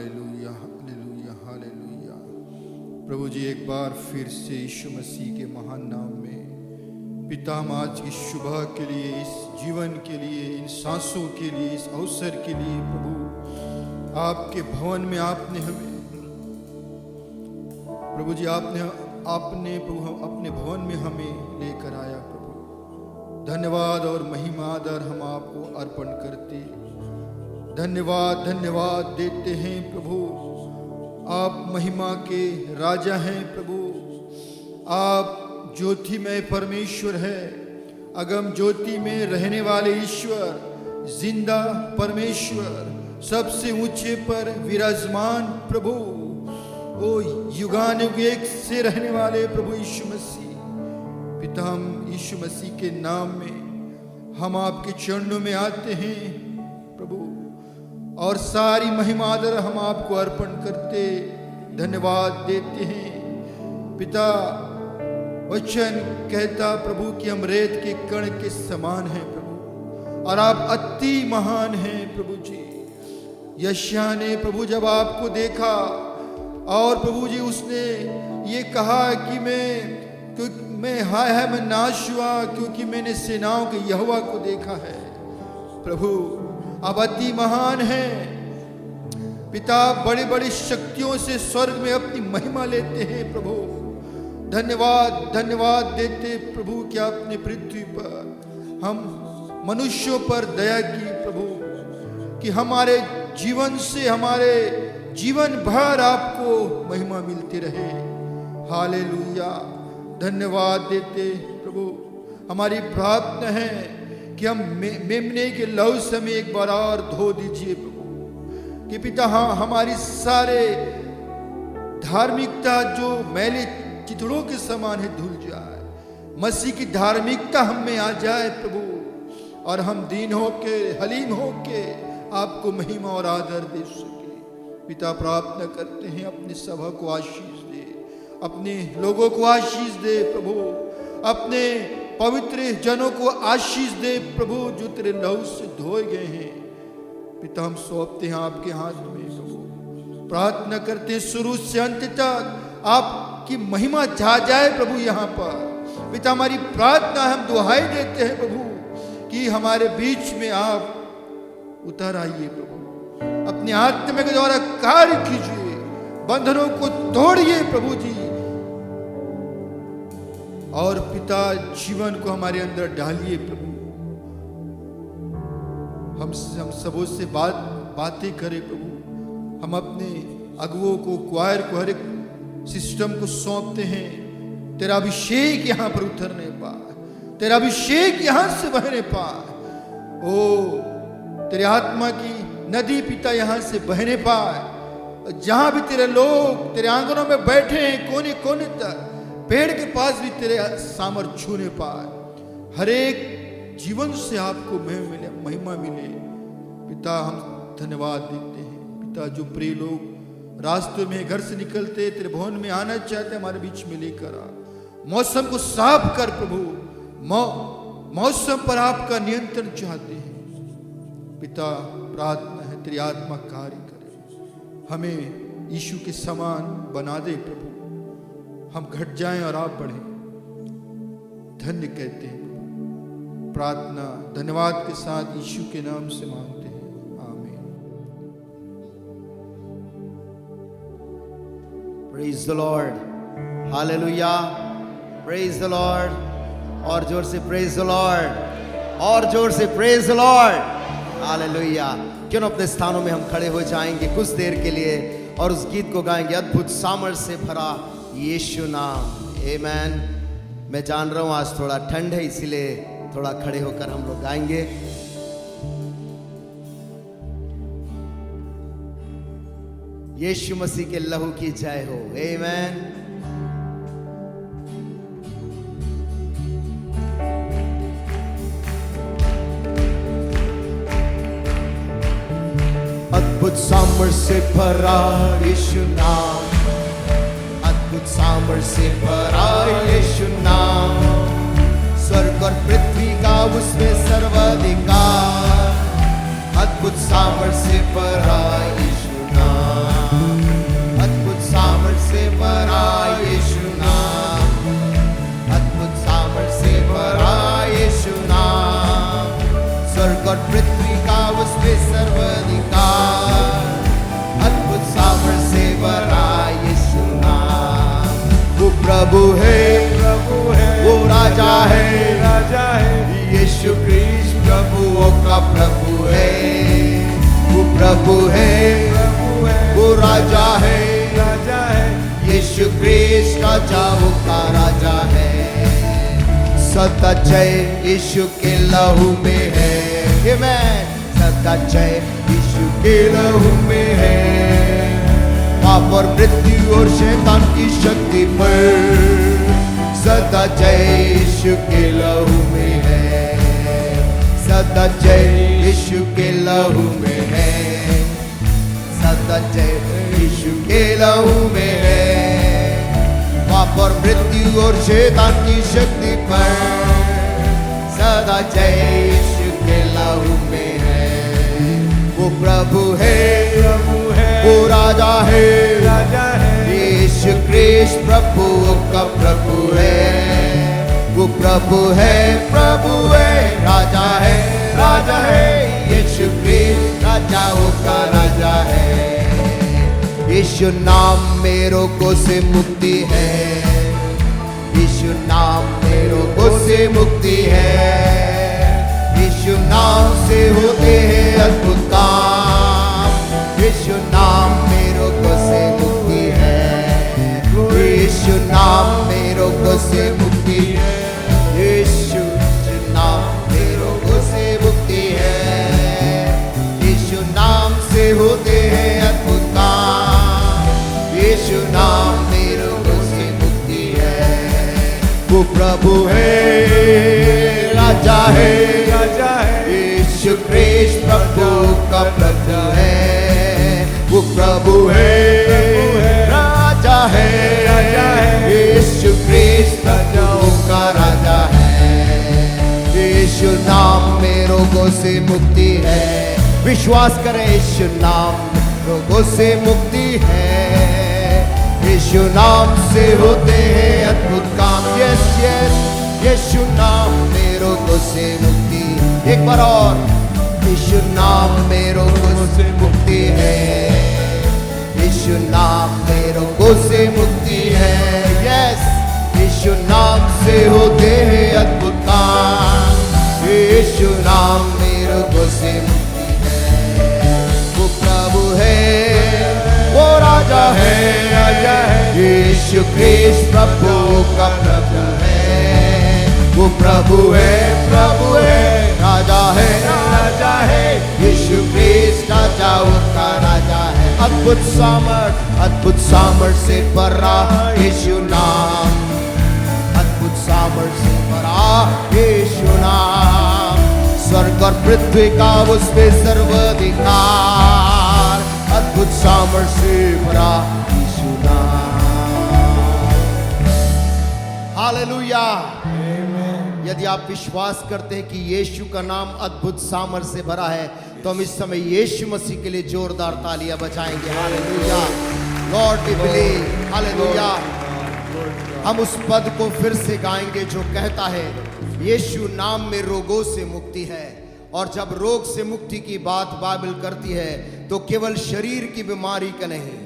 Hallelujah hallelujah hallelujah. प्रभु जी एक बार फिर से यीशु मसीह के महान नाम में पिता, हम आज की सुबह के लिए, इस जीवन के लिए, इन सांसों के लिए, इस अवसर के लिए प्रभु आपके भवन में आपने हमें प्रभु जी आपने प्रभु अपने भवन में हमें लेकर आया। प्रभु धन्यवाद और महिमा आदर हम आपको अर्पण करते, धन्यवाद धन्यवाद देते हैं प्रभु। आप महिमा के राजा हैं प्रभु, आप ज्योतिमय परमेश्वर है, अगम ज्योति में रहने वाले ईश्वर, जिंदा परमेश्वर, सबसे ऊंचे पर विराजमान प्रभु, ओ युगानुग एक से रहने वाले प्रभु यीशु मसीह। पिता, हम यीशु मसीह के नाम में हम आपके चरणों में आते हैं प्रभु, और सारी महिमा आदर हम आपको अर्पण करते, धन्यवाद देते हैं। पिता, वचन कहता प्रभु कि हम रेत के कण के समान हैं प्रभु, और आप अति महान हैं प्रभु जी। यशायाह ने प्रभु जब आपको देखा और प्रभु जी उसने ये कहा कि मैं नाश हुआ क्योंकि मैंने सेनाओं के यहोवा को देखा है। प्रभु आप अति महान हैं पिता, बड़ी बड़ी शक्तियों से स्वर्ग में अपनी महिमा लेते हैं प्रभु। धन्यवाद धन्यवाद देते प्रभु कि आपने पृथ्वी पर हम मनुष्यों पर दया की प्रभु, कि हमारे जीवन से हमारे जीवन भर आपको महिमा मिलती रहे। हालेलुया, धन्यवाद देते प्रभु। हमारी प्रार्थना है कि हम मेमने के लहू से हमें एक बार और धो दीजिए प्रभु, कि पिता हाँ हमारी सारे धार्मिकता जो मैले चितड़ों के समान है धुल जाए, मसीह की धार्मिकता हम में आ जाए प्रभु, और हम दीन होके हलीम होके आपको महिमा और आदर दे सके। पिता, प्रार्थना करते हैं अपनी सभा को आशीष दे, अपने लोगों को आशीष दे प्रभु, अपने पवित्र जनों को आशीष दे प्रभु, जो तेरे लहू से धोए गए हैं। पिता, हम सौंपते हैं आपके हाथ में प्रभु, प्रार्थना करते हैं शुरू से अंत तक आपकी महिमा छा जाए प्रभु यहाँ पर। पिता, हमारी प्रार्थना हम दुहाई देते हैं प्रभु कि हमारे बीच में आप उतर आइए प्रभु, अपने आत्मा के द्वारा कार्य कीजिए, बंधनों को तोड़िए प्रभु जी, और पिता जीवन को हमारे अंदर डालिए प्रभु। हम सबों से बातें करें प्रभु, हम अपने अगुओं को, क्वायर को, हर एक सिस्टम को सौंपते हैं। तेरा अभिषेक यहाँ पर उतरने पाए, तेरा अभिषेक यहाँ से बहने पाए। ओ तेरे आत्मा की नदी पिता यहाँ से बहने पाए, जहां भी तेरे लोग तेरे आंगनों में बैठे हैं, कोने कोने तक, पेड़ के पास भी तेरे सामर्थ्य छूने पाए। हर एक जीवन से आपको महिमा मिले। पिता, हम धन्यवाद देते हैं पिता, जो प्रिय लोग रास्ते में घर से निकलते तेरे भवन में आना चाहते, हमारे बीच में लेकर आ। मौसम को साफ कर प्रभु, मौसम पर आपका नियंत्रण चाहते हैं पिता। प्रार्थना है तेरी आत्मा कार्य करे, हमें यीशु के समान बना दे प्रभु, हम घट जाएं और आप बढ़ें। धन्य कहते हैं प्रभु, प्रार्थना धन्यवाद के साथ यीशु के नाम से मांगते हैं, आमीन। Praise the Lord, hallelujah, praise the Lord. और जोर से प्रेज द लॉर्ड, और जोर से प्रेज द लॉर्ड, हालेलुया। क्यों अपने स्थानों में हम खड़े हो जाएंगे कुछ देर के लिए और उस गीत को गाएंगे, अद्भुत सामर्थ से भरा यीशु नाम। आमेन। मैं जान रहा हूं आज थोड़ा ठंड है, इसीलिए थोड़ा खड़े होकर हम लोग गाएंगे। यीशु मसीह के लहू की जय हो। आमेन। अद्भुत सामर्थ से भरा यीशु नाम, अद्भुत सामर्थ से भरा यीशु नाम, स्वर्ग और पृथ्वी का उसमें सर्वाधिकार, अद्भुत सामर्थ से भरा यीशु नाम। और पृथ्वी का उस पे सर्वाधिकार, अद्भुत सामर्थ से भरा यीशु नाम। वो प्रभु है, वो राजा है, यीशु क्रिस्ट प्रभुओं का प्रभु है। वो प्रभु है, वो राजा है, यीशु क्रिस्ट राजाओं का राजा है। सदा जय यीशु के लहू में है, आमेन। सदा जय यीशु के लहू में है, पाप और मृत्यु और शैतान की शक्ति पर सदा जय यीशु के लहू में है। सदा जय यीशु के लहू में है, सदा जय यीशु के लहू में है, पाप और मृत्यु और शैतान की शक्ति पर सदा जय यीशु के लहू में है। वो प्रभु है, वो राजा है, यीशु क्रिस्ट प्रभु का प्रभु है। वो प्रभु है, राजा है, यीशु क्रिस्ट राजाओं का राजा है। यीशु नाम में रोगों से मुक्ति है, यीशु नाम में रोगों से मुक्ति है। यीशु नाम से होते हैं अद्भुत काम, यीशु नाम में रोगों से मुक्ति है। यीशु नाम में रोगों से मुक्ति है, यीशु नाम में रोगों से मुक्ति है। यीशु नाम से होते हैं अद्भुत काम, यीशु नाम में रोगों से मुक्ति है। वो प्रभु है, राजा है, यीशु क्रिस्ट प्रभु का प्रभु है। वो प्रभु है, राजा है, यीशु क्रिस्ट राजाओं का राजा है। यीशु नाम में रोगों से मुक्ति है, विश्वास करें यीशु नाम रोगों से मुक्ति है। यीशु नाम से होते हैं अद्भुत काम, यस यस। यीशु नाम में रोगों से मुक्ति, एक बार और। यीशु नाम में रोगों से मुक्ति है, यीशु नाम में रोगों से मुक्ति है, यस। यीशु नाम से होते हैं अद्भुत काम, यीशु नाम में रोगों से मुक्ति है। वो प्रभु है, वो राजा है, यीशु क्रिस्ट प्रभु का प्रभु है। वो प्रभु है, राजा है, यीशु क्रिस्ट राजाओं का राजा है। अद्भुत सामर्थ से भरा यीशु नाम, अद्भुत सामर्थ से भरा यीशु नाम। स्वर्ग और पृथ्वी का उस पे सर्वाधिकार, अद्भुत सामर्थ से भरा यीशु नाम। हालेलुया। यदि आप विश्वास करते हैं कि यीशु का नाम अद्भुत सामर्थ से भरा है, तो हम इस समय यीशु मसीह के लिए जोरदार तालियां बजाएंगे। Hallelujah, Lord we believe. Hallelujah. हम उस पद को फिर से गाएंगे जो कहता है, यीशु नाम में रोगों से मुक्ति है। और जब रोग से मुक्ति की बात बाइबल करती है तो केवल शरीर की बीमारी का नहीं,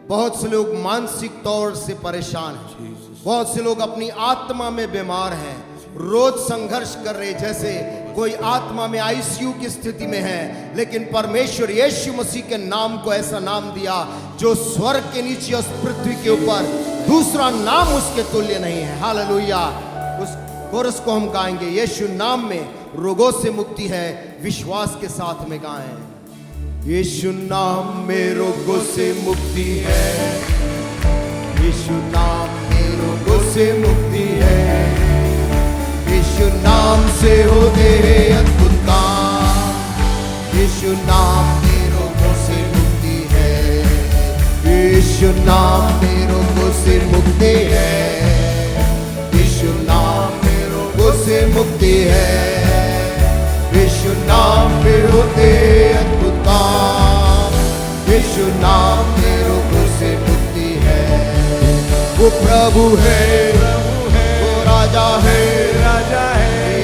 बहुत से लोग मानसिक तौर से परेशान हैं, बहुत से लोग अपनी आत्मा में बीमार हैं, रोज संघर्ष कर रहे, जैसे कोई आत्मा में आईसीयू की स्थिति में है। लेकिन परमेश्वर यीशु मसीह के नाम को ऐसा नाम दिया जो स्वर्ग के नीचे उस पृथ्वी के ऊपर दूसरा नाम उसके तुल्य नहीं है। हालेलुया। उस कोरस को हम गाएंगे, यीशु नाम में रोगों से मुक्ति है। विश्वास के साथ में गाएं, यीशु नाम में रोगों से मुक्ति है, यीशु नाम में रोगों से मुक्ति है। यीशु नाम से होते हैं अद्भुत काम, यीशु नाम में रोगों से मुक्ति है। यीशु नाम में रोगों से मुक्ति है, यीशु नाम में रोगों से मुक्ति है। यीशु नाम में होते अद्भुत काम, यीशु नाम में रोगों से मुक्ति है। वो प्रभु है, वो राजा है,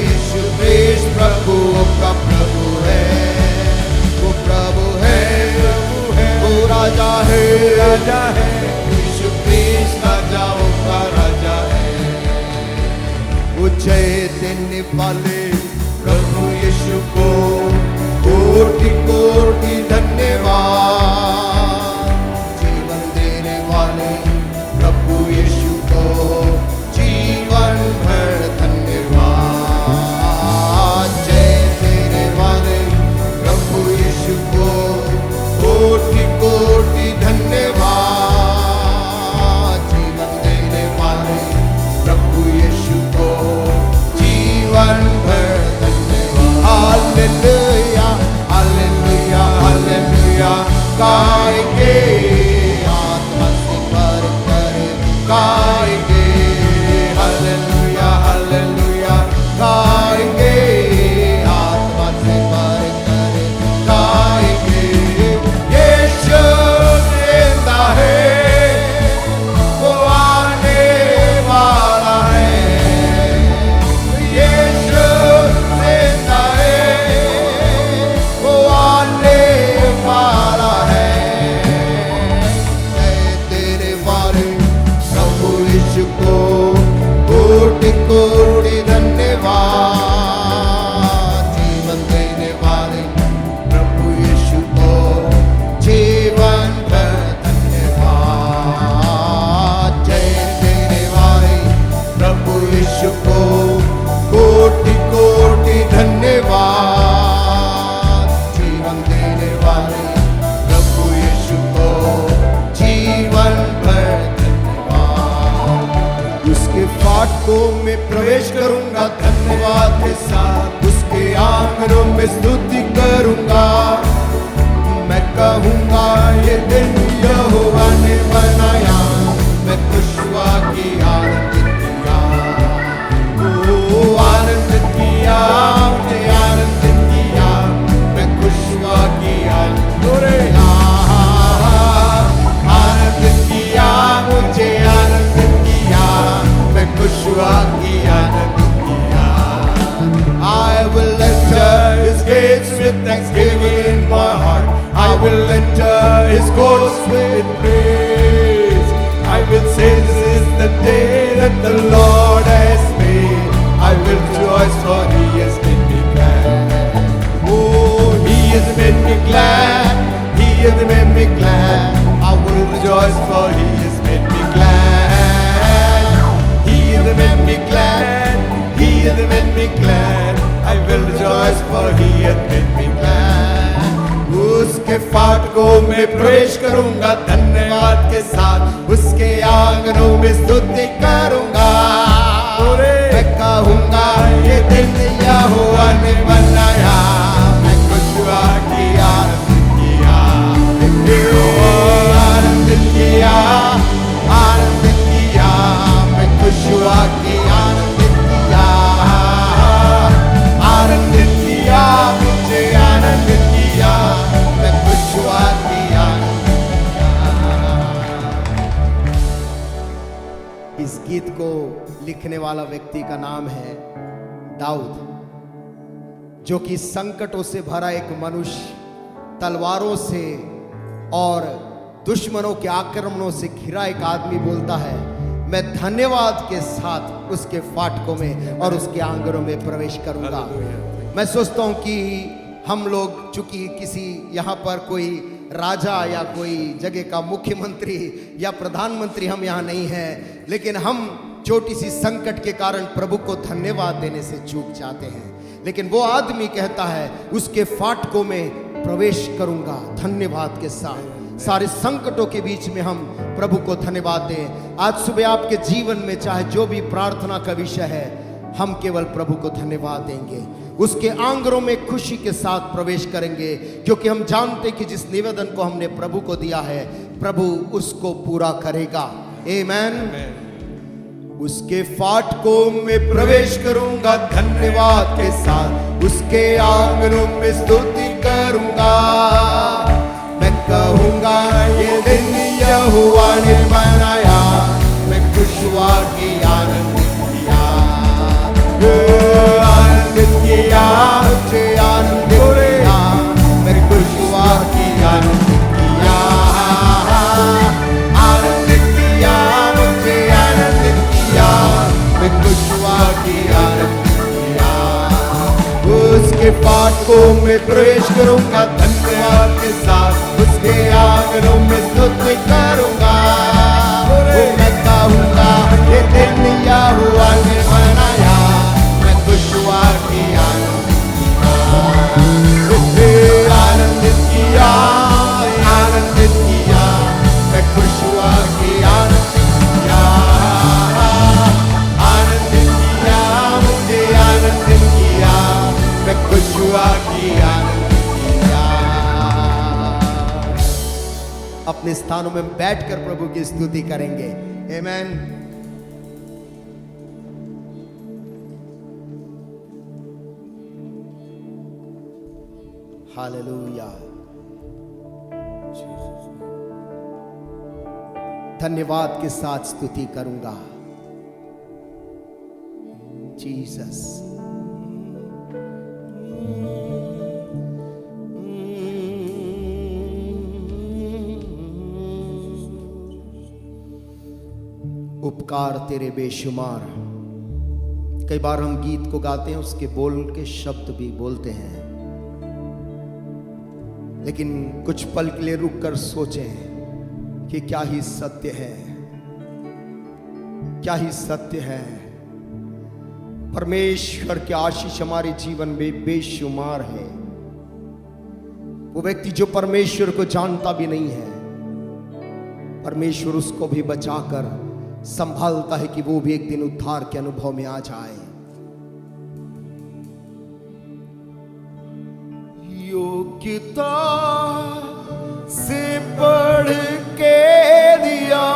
यीशु क्रिस्ट प्रभु का प्रभु है। राजा है, यीशु क्रिस्त राजाओं का राजा है। वो जय देने वाले प्रभु यीशु को कोटि कोटि धन्यवाद। जीवन देने वाले प्रभु यीशु को जीवन भर धन्यवाद। जय देने वाले प्रभु यीशु को कोटि कोटि धन्यवाद। जीवन देने वाले प्रभु यीशु को जीवन भर हालेलुया हालेलुया हालेलुया गाएंगे, आत्मा से भर कर गाएंगे। हालेलुया हालेलुया गाएंगे, आत्मा से भर कर गाएंगे। यीशु जिंदा है, वो आने वाला है। यीशु जिंदा है, वो आने वाला है। जय तेरे वाले प्रभु यीशु को कोटि कोटि धन्यवाद। जीवन देने वाले प्रभु यीशु को जीवन भर धन्यवाद। जय देने वाले प्रभु यीशु को कोटि कोटि धन्यवाद। जीवन देने वाले प्रभु यीशु को जीवन भर धन्यवाद। उसके फाटकों में प्रवेश करूंगा धन्यवाद के साथ, उसके आंगनों में स्तुति करूंगा। मैं कहूंगा ये दिन यहोवा ने बनाया, मैं खुश हुआ कि आनंदित किया। ओ आनंदित किया, मुझे आनंदित किया। मैं खुश हुआ कि आनंदित किया, मुझे आनंदित किया। मैं खुश हुआ कि आनंदित किया। I will enter his gates with thanksgiving in my heart. I will enter his courts with praise. I will say this is the day that the Lord has made. I will rejoice for he has made me glad. Oh, he has made me glad. He has made me glad. I will rejoice for he has made me glad. He has made me glad. He has made me glad. I will rejoice for he has made me glad. उसके फाटकों में प्रवेश करूंगा धन्यवाद के साथ, उसके आंगनों में स्तुति करूंगा। मैं कहूंगा ये दिन यहोवा ने बनाया, मैं खुश हुआ कि आनंदित किया। आनंदित किया, आनंदित किया। मैं खुश हुआ कि आनंदित किया। आनंदित किया, मुझे आनंदित किया। मैं खुश हुआ कि आनंदित किया। इस गीत को लिखने वाला व्यक्ति का नाम है दाऊद, जो कि संकटों से भरा एक मनुष्य, तलवारों से और दुश्मनों के आक्रमणों से घिरा एक आदमी बोलता है, मैं धन्यवाद के साथ उसके फाटकों में और उसके आंगनों में प्रवेश करूंगा। मैं सोचता हूं कि हम लोग चूंकि किसी यहाँ पर कोई राजा या कोई जगह का मुख्यमंत्री या प्रधानमंत्री हम यहाँ नहीं हैं, लेकिन हम छोटी सी संकट के कारण प्रभु को धन्यवाद देने से चूक जाते हैं। लेकिन वो आदमी कहता है उसके फाटकों में प्रवेश करूंगा धन्यवाद के साथ। सारे संकटों के बीच में हम प्रभु को धन्यवाद दें। आज सुबह आपके जीवन में चाहे जो भी प्रार्थना का विषय है, हम केवल प्रभु को धन्यवाद देंगे, उसके आंगनों में खुशी के साथ प्रवेश करेंगे, क्योंकि हम जानते कि जिस निवेदन को हमने प्रभु को दिया है प्रभु उसको पूरा करेगा। आमेन। उसके फाटकों में प्रवेश करूंगा धन्यवाद के साथ, उसके आंगनों में स्तुति करूंगा। मैं कहूंगा ये दिन यहोवा ने बनाया, मैं खुश हुआ कि आनंदित किया। आनंदित किया, मुझे आनंदित किया। मैं खुश हुआ कि आनंदित किया। फाटकों में प्रवेश करूंगा, धन्यवाद के साथ उसके आंगनों में स्तुति करूंगा। मैं कहूंगा ये दिन यहोवा ने बनाया, मैं खुश हुआ कि आनंदित किया, आनंदित किया, मैं खुश हुआ कि आनंदित किया, आनंदित किया, मुझे आनंदित किया, मैं खुश हुआ कि आनंदित किया। अपने स्थानों में बैठकर प्रभु की स्तुति करेंगे। आमेन। हालेलुया। धन्यवाद के साथ स्तुति करूंगा। जीसस। उपकार तेरे बेशुमार। कई बार हम गीत को गाते हैं, उसके बोल के शब्द भी बोलते हैं, लेकिन कुछ पल के लिए रुक कर सोचें कि क्या ही सत्य है, क्या ही सत्य है। परमेश्वर की आशीष हमारे जीवन में बेशुमार है। वो व्यक्ति जो परमेश्वर को जानता भी नहीं है, परमेश्वर उसको भी बचाकर संभालता है कि वो भी एक दिन उद्धार के अनुभव में आ जाए। योग्यता से बढ़ के दिया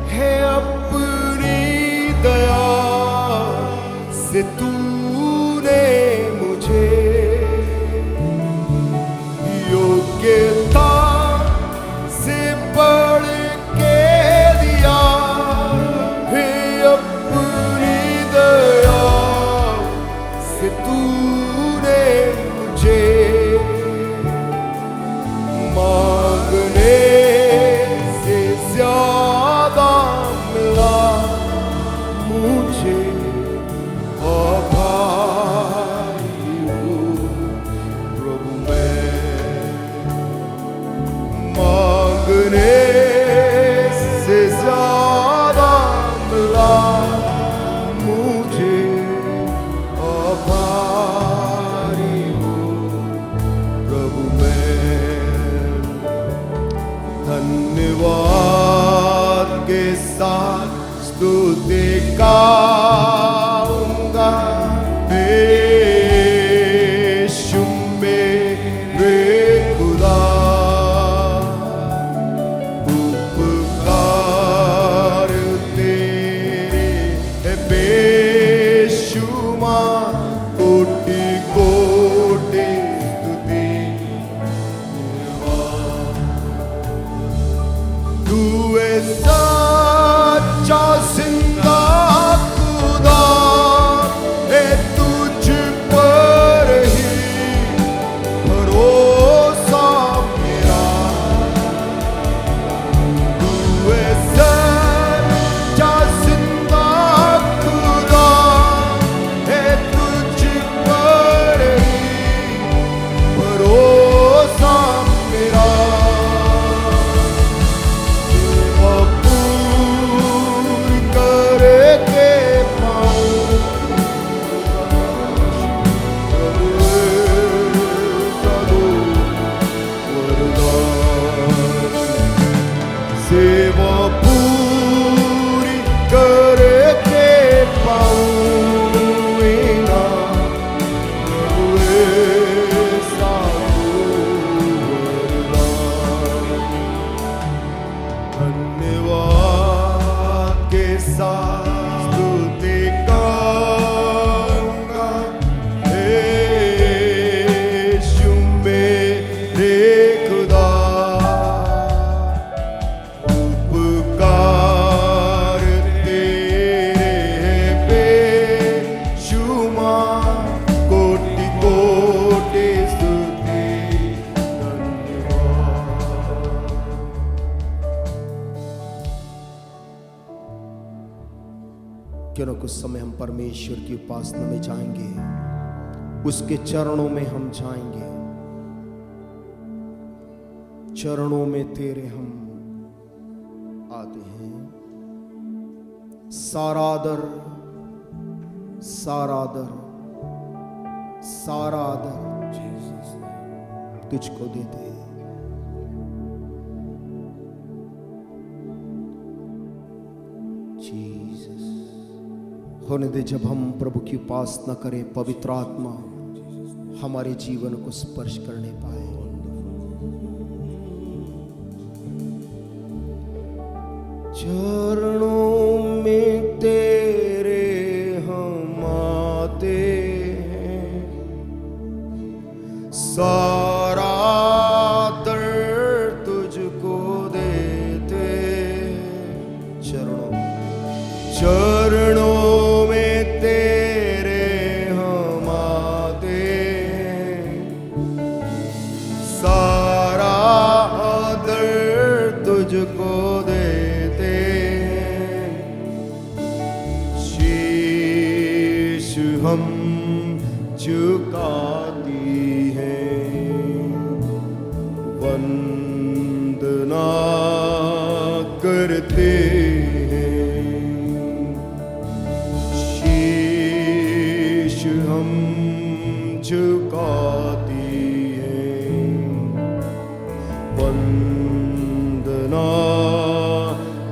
है अपनी दया से तूने मुझे, योग्यता से बढ़ के दिया है अपनी दया से तूने मांगने से ज्यादा मिला मुझे, आभारी हूँ प्रभु मैं। मांगने से ज्यादा मिला मुझे, आभारी धन्यवाद के साथ स्तुति गाऊंगा। यीशु मेरे खुदा, उपकार तेरे बेशुमार, कोटि कोटि स्तुति। तू सच्चा जिंदा खुदा है, तुझ पर ही भरोसा मेरा। तू सच्चा जिंदा खुदा है, तुझ पर ही भरोसा मेरा। सेवा पूरी करके पाऊंगा, धन्यवाद के साथ स्तुति गाऊंगा। यीशु मेरे खुदा, क्यों न कुछ समय हम परमेश्वर की उपासना में जाएंगे। उसके चरणों में हम जाएंगे, चरणों में तेरे हम आते हैं। सारा आदर, सारा आदर, सारा आदर तुझको देते हैं। जीसस, होने दे जब हम प्रभु की उपासना करें, पवित्र आत्मा हमारे जीवन को स्पर्श करने पाए। चरणों में तेरे हम आते हैं, सारा दर्द तुझको देते हैं। चरणों में तेरे हम आते हैं, सारा दर्द तुझको देते हैं। शीश हम झुकाती है, वंदना करते हैं। शीश हम झुकाती है, वंदना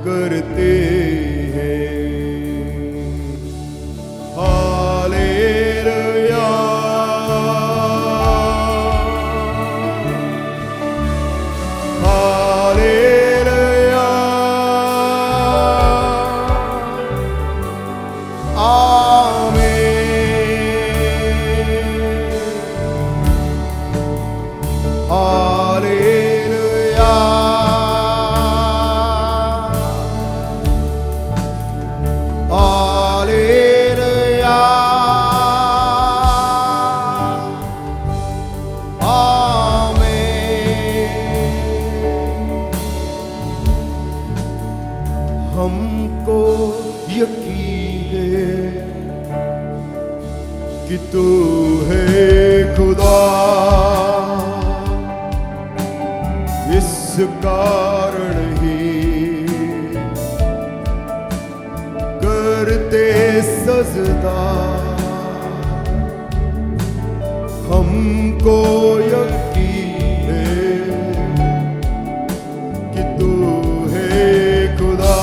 करते हैं। हालेलुया, हालेलुया, आमीन। हालेलुया, हालेलुया, आमीन। हमको यकीन है कि तू है खुदा, इस कारण ही करते सजदा। हमको यकीन है कि तू है खुदा,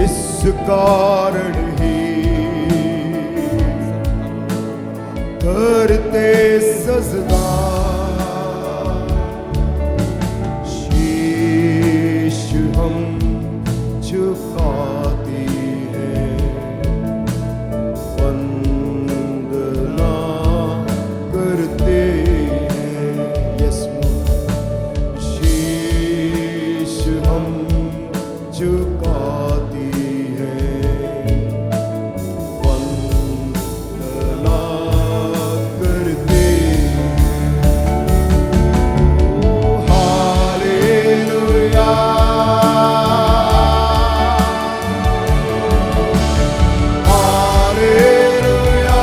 इस कारण ही करते सजदा। शीश हम झुकाती है, वंदना करते हैं। यस, शीश हम झुकाती है, वंदना करते हैं। हालेलुया, हालेलुया,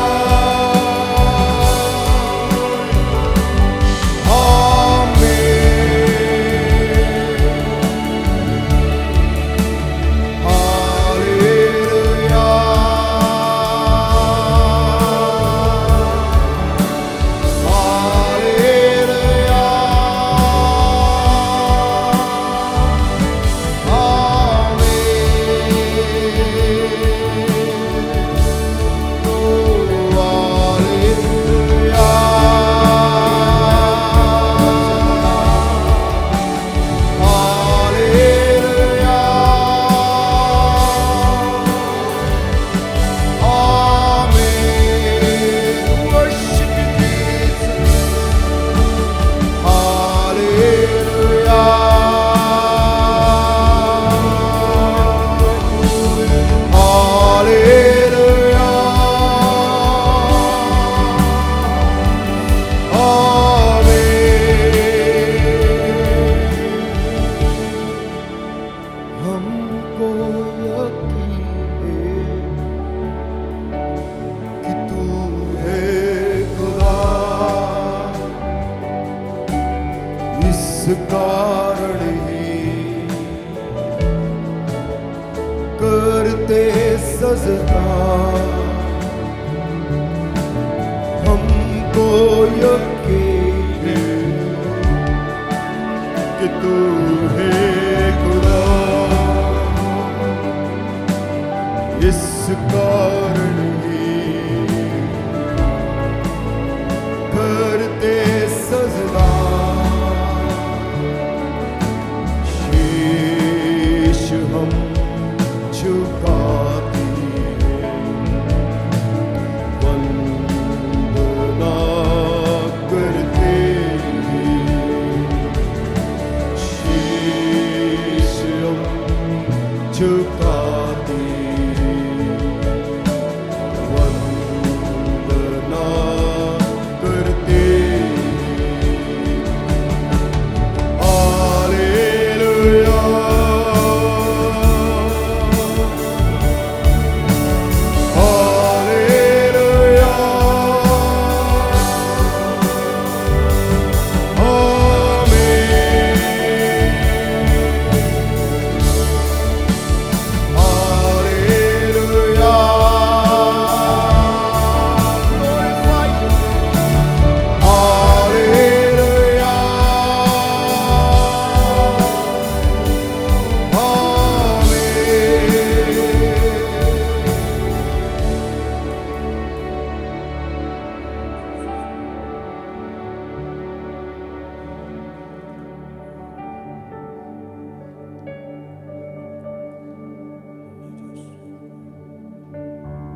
आमीन। सजदा हमको यकीन है कि तू है खुदा, इस कारण ही करते सजदा, शीश हम झुकाते वंदना करते, शीश हम झुकाते वंदना करते। हालेलुया, हालेलुया, आमीन, hallelujah, hallelujah,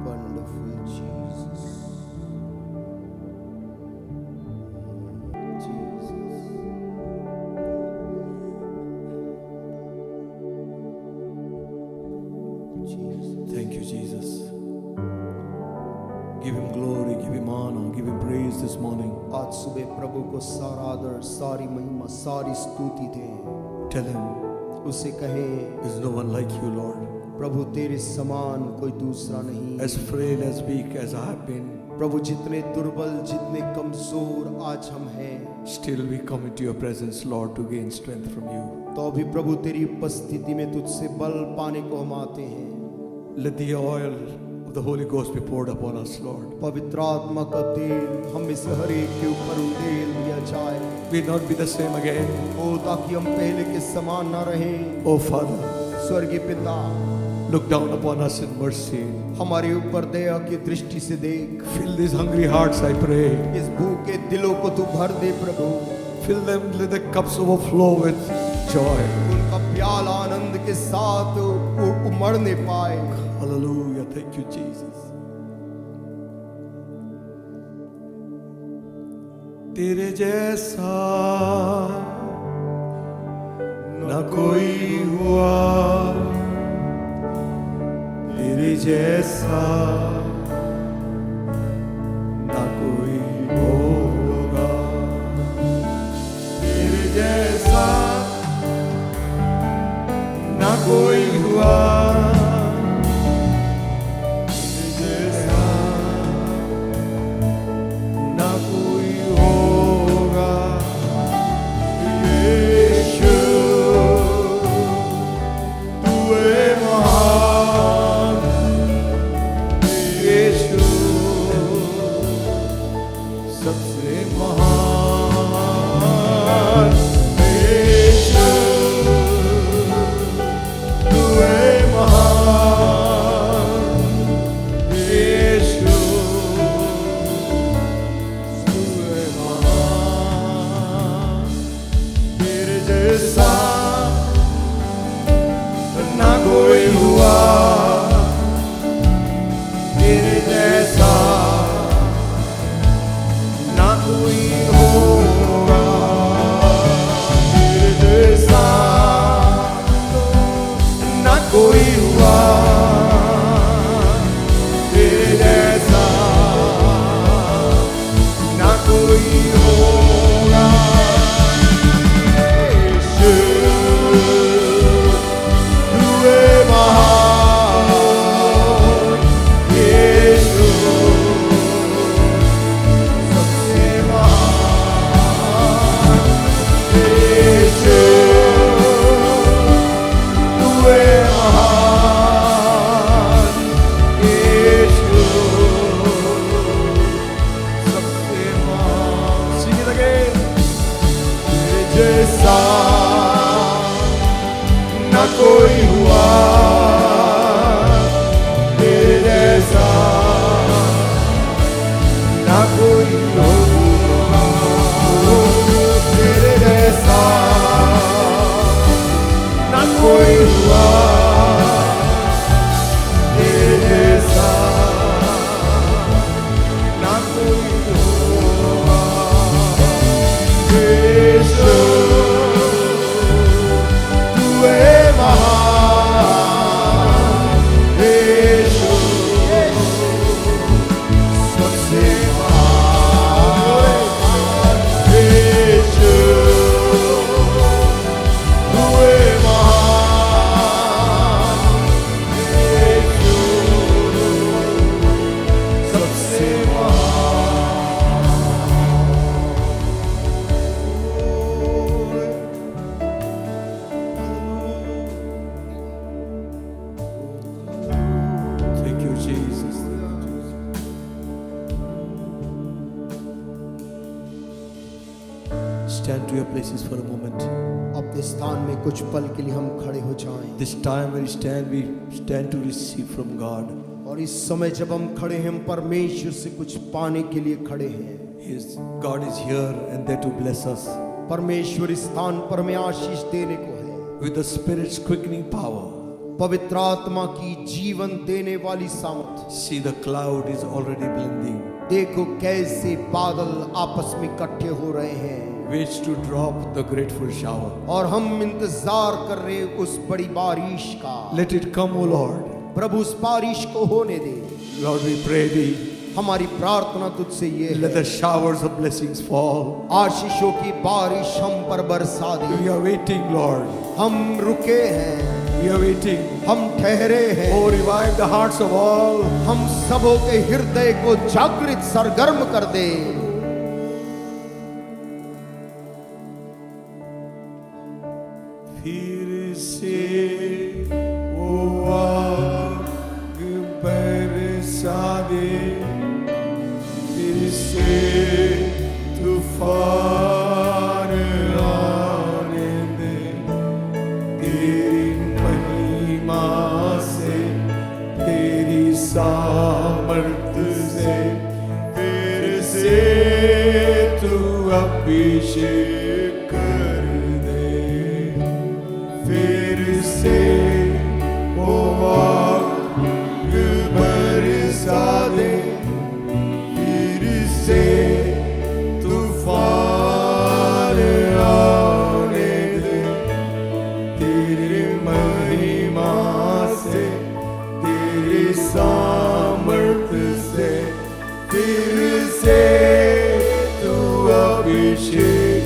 Wonderful Jesus. Thank you, Jesus. Give him glory, give him honor, give him praise this morning. आज सुबह प्रभु को सारा आदर, सारी महिमा, सारी स्तुति दे। Tell him, उसे कहे there's no one like you, Lord. प्रभु तेरे समान कोई दूसरा नहीं। As frail, as weak as I have been, प्रभु जितने दुर्बल, जितने कमजोर आज हम हैं, still we come into your presence, Lord, to gain strength from you. तो भी प्रभु तेरी उपस्थिति में तुझसे बल पाने को हम आते हैं। Let the oil of the Holy Ghost be poured upon us, Lord. पवित्र आत्मा का तेल हम में से हर एक के ऊपर उंडेल दिया जाए, We not be the same again. ओ ताकि हम पहले के समान न रहें। Oh Father, स्वर्गीय पिता, look down upon us in mercy. हमारे ऊपर दया की दृष्टि से देख। Fill these hungry hearts, I pray. इस भूखे दिलों को तू भर दे प्रभु। Fill them, let the cups overflow with joy. उनका प्याला आनंद के साथ उमड़ने पाए। Hallelujah. Thank you, Jesus. तेरे जैसा न कोई हुआ, तेरे जैसा न कोई होगा, तेरे जैसा न कोई हुआ, तेरे जैसा न कोई होगा। यीशु तू है महान, stand to your places for a moment. अपने स्थान में कुछ पल के लिए हम खड़े हो जाएं। This time when we stand to receive from God. और इस समय जब हम खड़े हैं, हम परमेश्वर से कुछ पाने के लिए खड़े हैं। God is here and there to bless us. परमेश्वर इस स्थान पर हमें आशीष देने को है, With the Spirit's quickening power. पवित्र आत्मा की जीवन देने वाली सामर्थ। See, the cloud is already blending. देखो कैसे बादल आपस में इकट्ठे हो रहे हैं, Waits to drop the grateful shower. और हम इंतजार कर रहे हैं उस बड़ी बारिश का। Let it come, O Lord. प्रभु उस बारिश को होने दे। Lord, we pray thee. हमारी प्रार्थना तुझसे ये Let है, the showers of blessings fall. आशीषों की बारिश हम पर बरसा दे। We are waiting, Lord. हम रुके हैं, We are waiting. हम ठहरे हैं। Oh, revive the hearts of all. हम सबों के हृदय को जागृत सरगर्म कर दे। फिर से वो आग बरसा दे, फिर से तूफान आने दे, तेरी महिमा से, तेरी सामर्थ से, फिर से तू अभिषेक कर दे, फिर से वो आग बरसा दे, फिर से तूफान आने दे, तेरी महिमा से, तेरी सामर्थ से, फिर से तू अभिषेक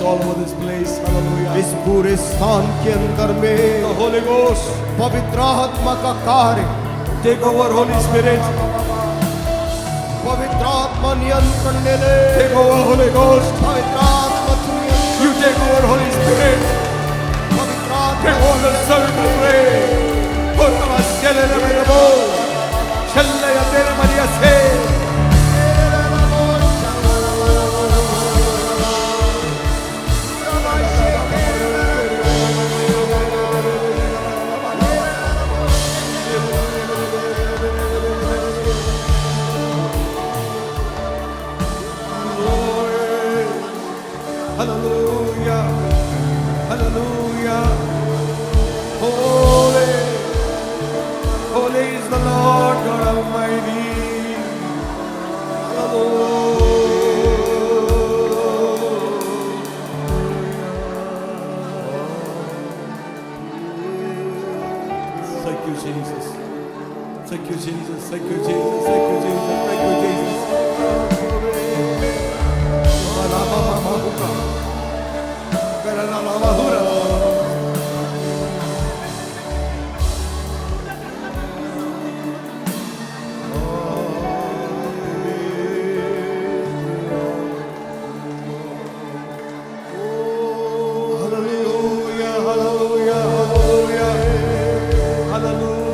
all over this place. Hallelujah. इस पूरे स्थान के अंदर The में Holy Ghost, पवित्र आत्मा का कार्य, take over, Holy Spirit. पवित्र आत्मा नियंत्रण ले ले। Take over, Holy Ghost. पवित्र आत्मा तू नियंत्रण, You take over, Holy Spirit. पवित्र आत्मा Take over the service of prayer. Put us, Shelele Merabo. Shelele Yatere Maria Se. Hallelujah. Hallelujah. Holy. Holy is the Lord God Almighty. Thank you, Jesus. Thank you, Jesus. Thank you, Jesus. Thank you, Jesus. Thank you, Jesus. Hallelujah, hallelujah, hallelujah, hallelujah.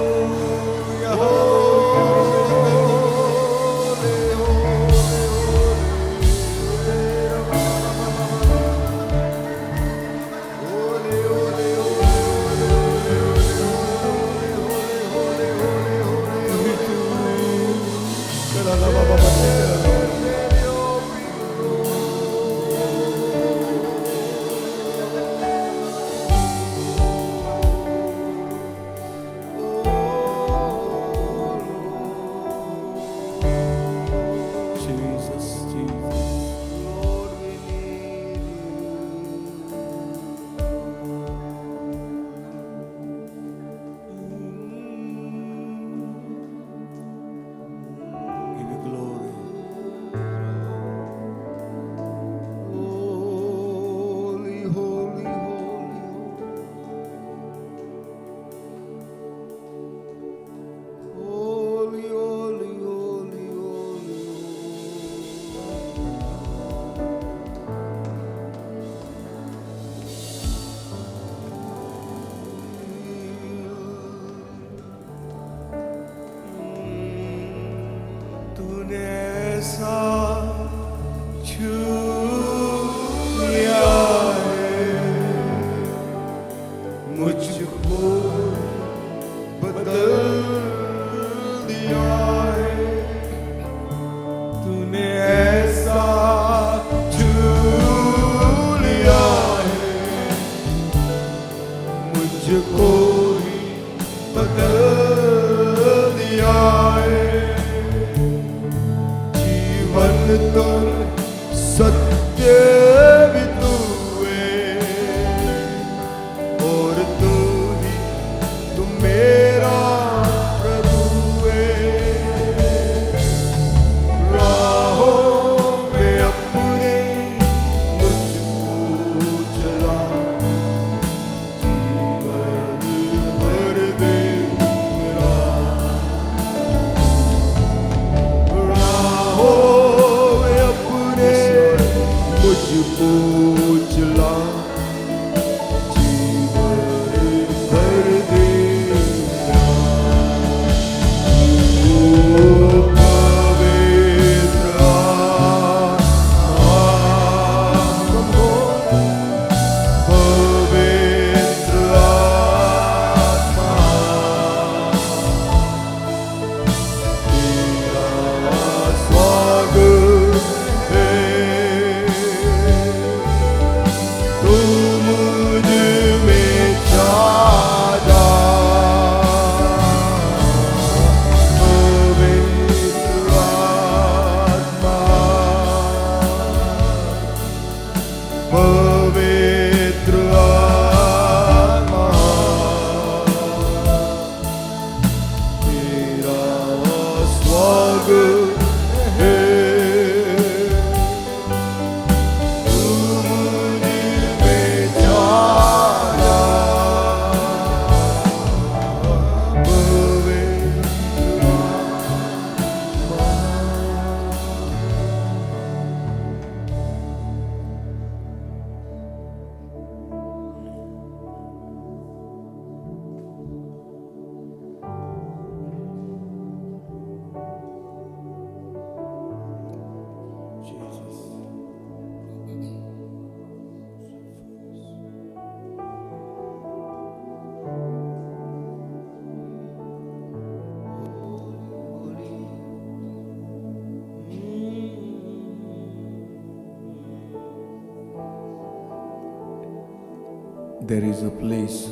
There is a place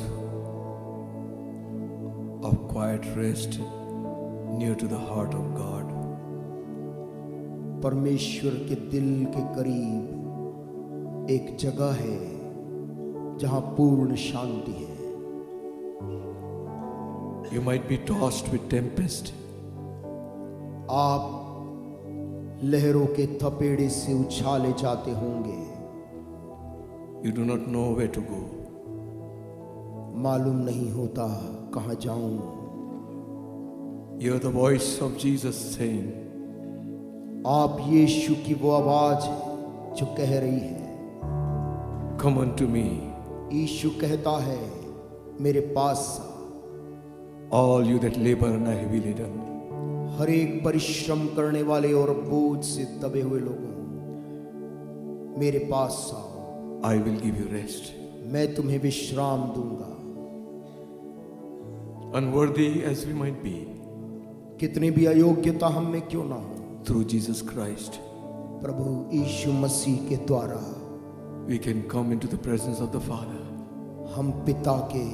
of quiet rest near to the heart of God. परमेश्वर के दिल के करीब एक जगह है जहां पूर्ण शांति है। You might be tossed with tempest. आप लहरों के थपेड़े से उछाले जाते होंगे। You do not know where to go. मालूम नहीं होता कहां जाऊं। You hear the voice of Jesus saying, आप यीशु की वो आवाज है जो कह रही है, Come unto me, यीशु कहता है मेरे पास आ। all you that labor and are heavy laden, हर एक परिश्रम करने वाले और बोझ से दबे हुए लोगों, मेरे पास आओ, I will give you rest. मैं तुम्हें विश्राम दूंगा। Unworthy as we might be, कितनी भी अयोग्यता हम में क्यों ना हो, through Jesus Christ, प्रभु यीशु मसीह के द्वारा we can come into the presence of the Father. हम पिता के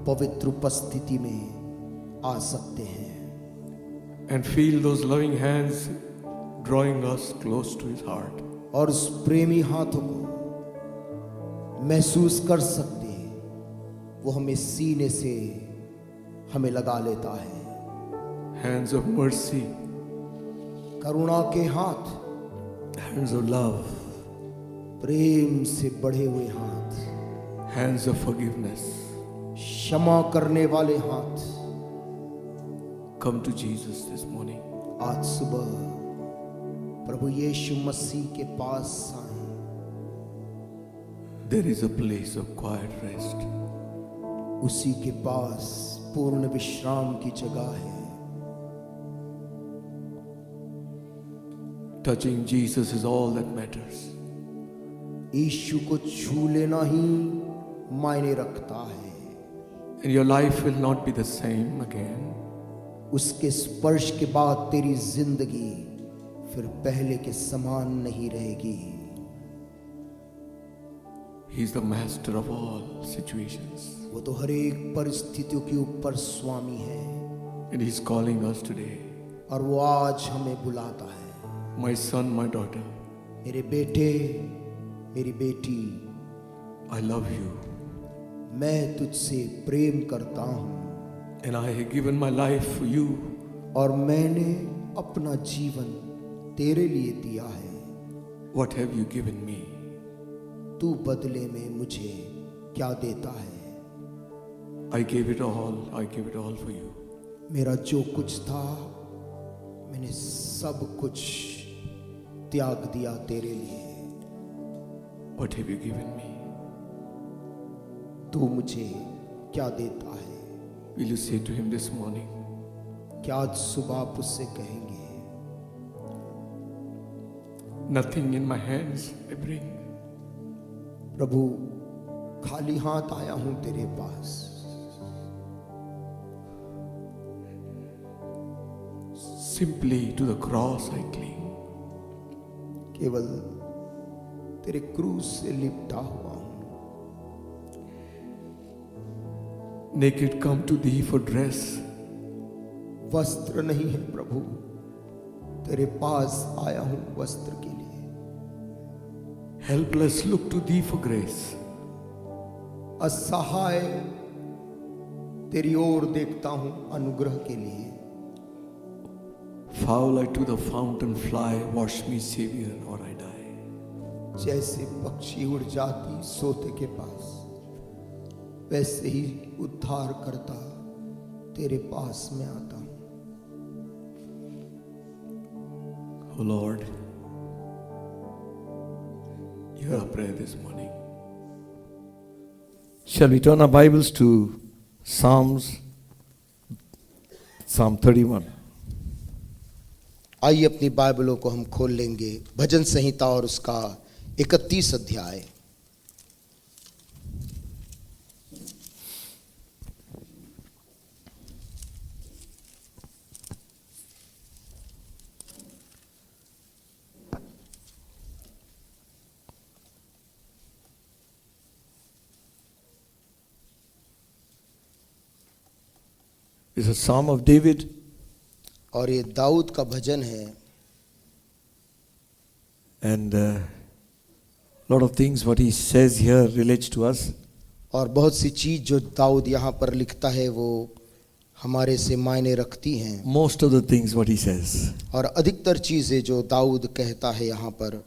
पवित्र उपस्थिति में आ सकते हैं And feel those loving hands drawing us close to His heart. और उस प्रेमी हाथों को महसूस कर सकते हैं। वो हमें सीने से हमें लगा लेता है। Hands of mercy, करुणा के हाथ, hands of love, प्रेम से बढ़े हुए हाथ, hands of forgiveness. क्षमा करने वाले हाथ। Come to Jesus this morning. आज सुबह प्रभु यीशु मसीह के पास आए। There is a place of quiet rest. उसी के पास पूर्ण विश्राम की जगह है। Touching Jesus is all that matters. यीशु को छू लेना ही मायने रखता है। And your life will not be the same again. उसके स्पर्श के बाद तेरी जिंदगी फिर पहले के समान नहीं रहेगी। He is the master of all situations. वो तो हर एक परिस्थितियों के ऊपर स्वामी है And He is calling us today. और वो आज हमें बुलाता है। My son, my daughter, मेरे बेटे, मेरी बेटी, I love you. मैं तुझसे प्रेम करता हूँ And I have given my life for you. और मैंने अपना जीवन तेरे लिए दिया है। What have you given me? तू बदले में मुझे क्या देता है? I gave it all. I gave it all for you. मेरा जो कुछ था मैंने सब कुछ त्याग दिया तेरे लिए। What have you given me? तू मुझे क्या देता है? Will you say to Him this morning, क्या आज सुबह आप उससे कहेंगे? Nothing in my hands I bring. प्रभु खाली हाथ आया हूं तेरे पास। Simply to the cross I cling. केवल तेरे क्रूस से लिपटा हुआ हूं। Naked come to Thee for dress. वस्त्र नहीं है प्रभु, तेरे पास आया हूं वस्त्र के लिए। Helpless look to Thee for grace. असहाय तेरी ओर देखता हूं अनुग्रह के लिए। Foul I to the fountain fly, wash me Savior or I die. जैसे पक्षी उड़ जाती सोते के पास, वैसे ही उद्धार करता तेरे पास में आता हूं। Oh Lord, hear our prayer this morning. Shall we turn our Bibles to Psalm 31? आइए अपनी बाइबलों को हम खोल लेंगे। भजन संहिता और उसका 31 अध्याय। It's a psalm of David. और ये दाऊद का भजन है। And a lot of things what he says here relates to us. और बहुत सी चीज जो दाऊद यहाँ पर लिखता है वो हमारे से मायने रखती हैं। Most of the things what he says और अधिकतर चीजें जो दाऊद कहता है यहाँ पर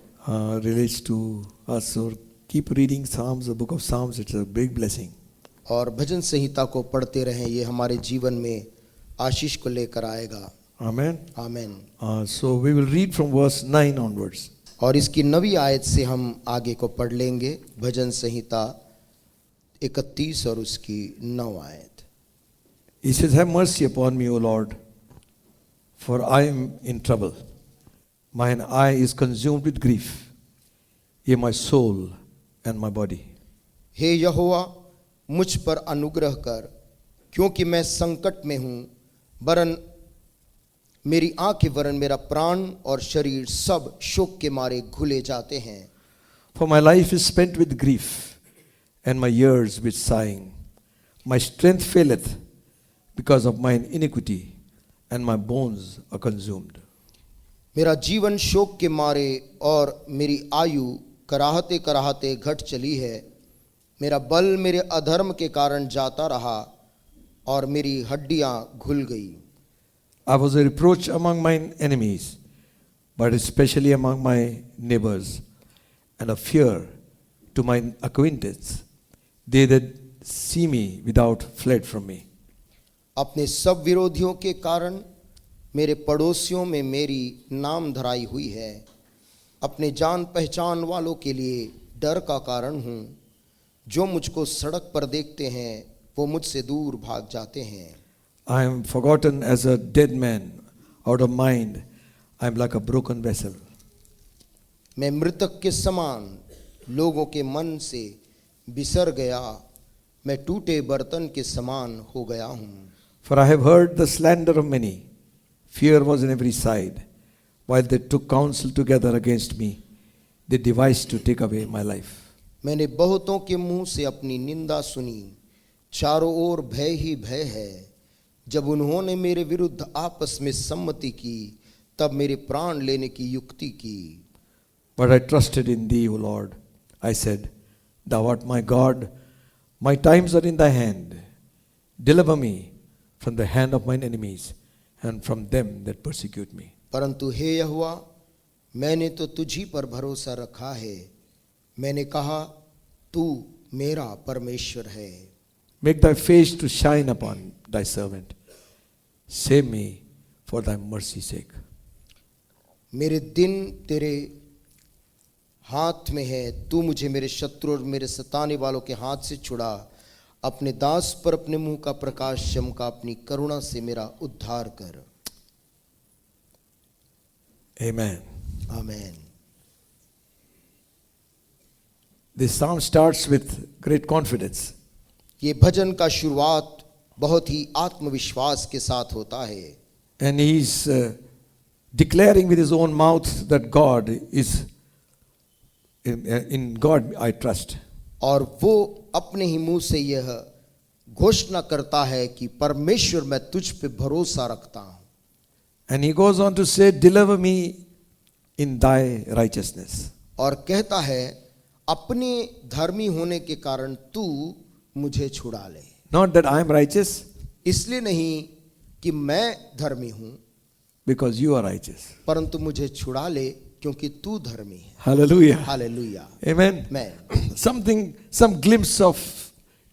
relates to us. So keep reading Psalms, the book of Psalms. It's a big blessing. और भजन संहिता को पढ़ते रहें, ये हमारे जीवन में आशीष को लेकर आएगा। Amen. आमीन। So we will read from verse 9 onwards. और इसकी 9वीं आयत से हम आगे को पढ़ लेंगे। भजन संहिता 31 और उसकी 9 आयत। He says, "Have mercy upon me, O Lord, for I am in trouble. Mine eye is consumed with grief, yea, my soul and my body." हे यहोवा, मुझ पर अनुग्रह कर, क्योंकि मैं संकट में हूँ। वरन मेरी आंखें वरन मेरा प्राण और शरीर सब शोक के मारे घुले जाते हैं। For my life is spent with grief, and my years with sighing. My strength faileth because of mine iniquity, and my bones are consumed. मेरा जीवन शोक के मारे और मेरी आयु कराहते कराहते घट चली है। मेरा बल मेरे अधर्म के कारण जाता रहा और मेरी हड्डियां घुल गई। I was a reproach among mine enemies, but especially among my neighbors, and a fear to mine acquaintance. They that see me without fled from me. अपने सब विरोधियों के कारण मेरे पड़ोसियों में मेरी नाम धराई हुई है। अपने जान पहचान वालों के लिए डर का कारण हूँ। जो मुझको सड़क पर देखते हैं वो मुझसे दूर भाग जाते हैं। I am forgotten as a dead man, out of mind. I am like a broken vessel. मैं मृतक के समान लोगों के मन से बिसर गया। मैं टूटे बर्तन के समान हो गया हूँ। For I have heard the slander of many. Fear was on every side. While they took counsel together against me, they devised to take away my life. मैंने बहुतों के मुंह से अपनी निंदा सुनी। चारों ओर भय ही भय है। जब उन्होंने मेरे विरुद्ध आपस में सम्मति की, तब मेरे प्राण लेने की युक्ति की। But I trusted in thee, O Lord. I said, Thou art my God. My times are in thy hand. Deliver me from the hand of mine enemies and from them that persecute me. परंतु हे यहोवा, मैंने तो तुझी पर भरोसा रखा है। मैंने कहा, तू मेरा परमेश्वर है। Make thy face to shine upon thy servant. Save me for thy mercy's sake. मेरे दिन तेरे हाथ में है। तू मुझे मेरे शत्रु और मेरे सताने वालों के हाथ से छुड़ा। अपने दास पर अपने मुंह का प्रकाश चमका। अपनी करुणा से मेरा उद्धार कर। Amen. आमीन। This psalm starts with great confidence. ये भजन का शुरुआत बहुत ही आत्मविश्वास के साथ होता है। And he's declaring with his own mouth that God is, in God I trust. और वो अपने ही मुंह से यह घोषणा करता है कि परमेश्वर मैं तुझ पे भरोसा रखता हूं। And he goes on to say, deliver me in thy righteousness. और कहता है, अपने धर्मी होने के कारण तू मुझे छुड़ा ले। Not that I am righteous, इसलिए नहीं कि मैं धर्मी हूं, because you are righteous. परंतु मुझे छुड़ा ले क्योंकि तू धर्मी है। Hallelujah. हालेलुया। Amen. मैं Some glimpse of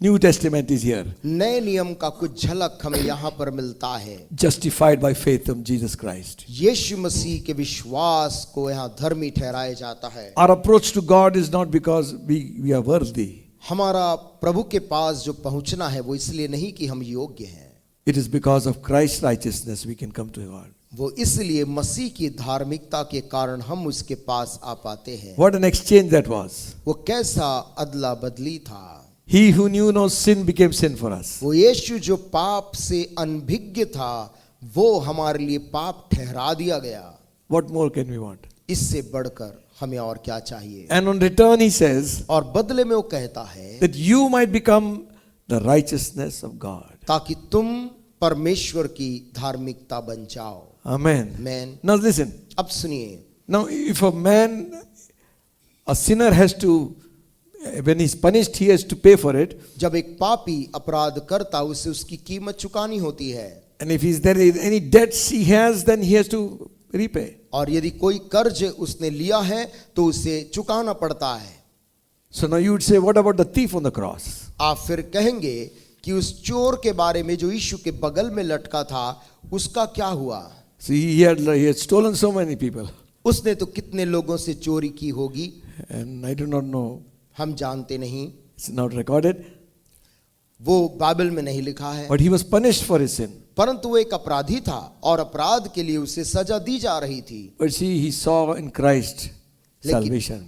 New Testament is here. नए नियम का कुछ झलक हमें यहाँ पर मिलता है। Justified by faith of Jesus Christ. यीशु मसीह के विश्वास को यहाँ धर्मी ठहराया जाता है। Our approach to God is not because we are worthy. हमारा प्रभु के पास जो पहुंचना है वो इसलिए नहीं कि हम योग्य हैं। It is because of Christ's righteousness we can come to God. वो इसलिए मसीह की धार्मिकता के कारण हम उसके पास आ पाते हैं। What an exchange that was. वो कैसा अदला बदली था। He who knew no sin became sin for us. वो यीशु जो पाप से अनभिज्ञ था वो हमारे लिए पाप ठहरा दिया गया। What more can we want? इससे बढ़कर हमें और क्या चाहिए। And on return he says और बदले में वो कहता है that you might become the righteousness of God. ताकि तुम परमेश्वर की धार्मिकता बन जाओ। Amen. आमेन। Now listen. अब सुनिए, Now, if a man, a sinner has to, when he's punished, he has to pay for it. जब एक पापी अपराध करता उसे उसकी कीमत चुकानी होती है, And if there is any debts he has, then he has to repay. और यदि कोई कर्ज उसने लिया है तो उसे चुकाना पड़ता है। So now you would say, what about the thief on the cross? आप फिर कहेंगे कि उस चोर के बारे में जो यीशु के बगल में लटका था उसका क्या हुआ? See, he had stolen so many people. उसने तो कितने लोगों से चोरी की होगी, And I do not know. हम जानते नहीं, It's not recorded. वो बाइबल में नहीं लिखा है। But he was punished for his sin. परंतु वो एक अपराधी था और अपराध के लिए उसे सजा दी जा रही थी। But see, he saw in Christ salvation.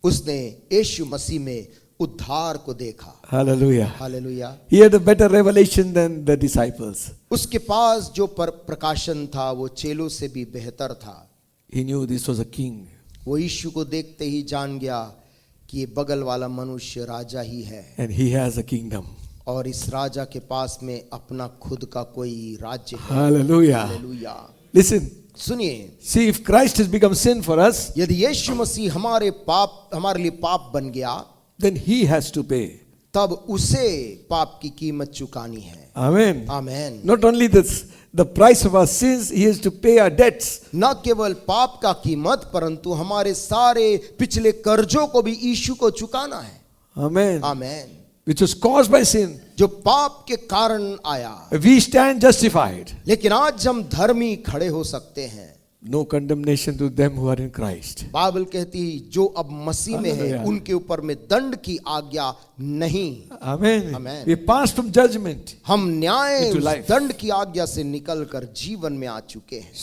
उसने यीशु मसीह में उद्धार को देखा। Hallelujah. Hallelujah. He had a better revelation than the disciples. उसके पास जो प्रकाशन था वो चेलों से भी बेहतर था। He knew this was a king. वो यीशु को देखते ही जान गया कि ये बगल वाला मनुष्य राजा ही है And he has a kingdom. और इस राजा के पास में अपना खुद का कोई राज्य है। Hallelujah. हालेलुया। Listen, सुनिए, see, if Christ has become sin for us, यदि यीशु मसीह हमारे लिए पाप बन गया, then he has to pay. तब उसे पाप की कीमत चुकानी है। Amen. Amen. Not only this, the price of our sins, he has to pay our debts. न केवल पाप का कीमत परंतु हमारे सारे पिछले कर्जों को भी यीशु को चुकाना है। Amen. Amen. Which was caused by sin. जो पाप के कारण आया, We stand justified. लेकिन आज हम धर्मी खड़े हो सकते हैं। No condemnation to them who are in Christ. Bible कहती है जो अब मसीह में है Hallelujah. उनके ऊपर में दंड की आज्ञा नहीं। Amen. Amen. We passed from judgment. हम न्याय Into उस life. दंड की आज्ञा से निकलकर जीवन में आ चुके हैं।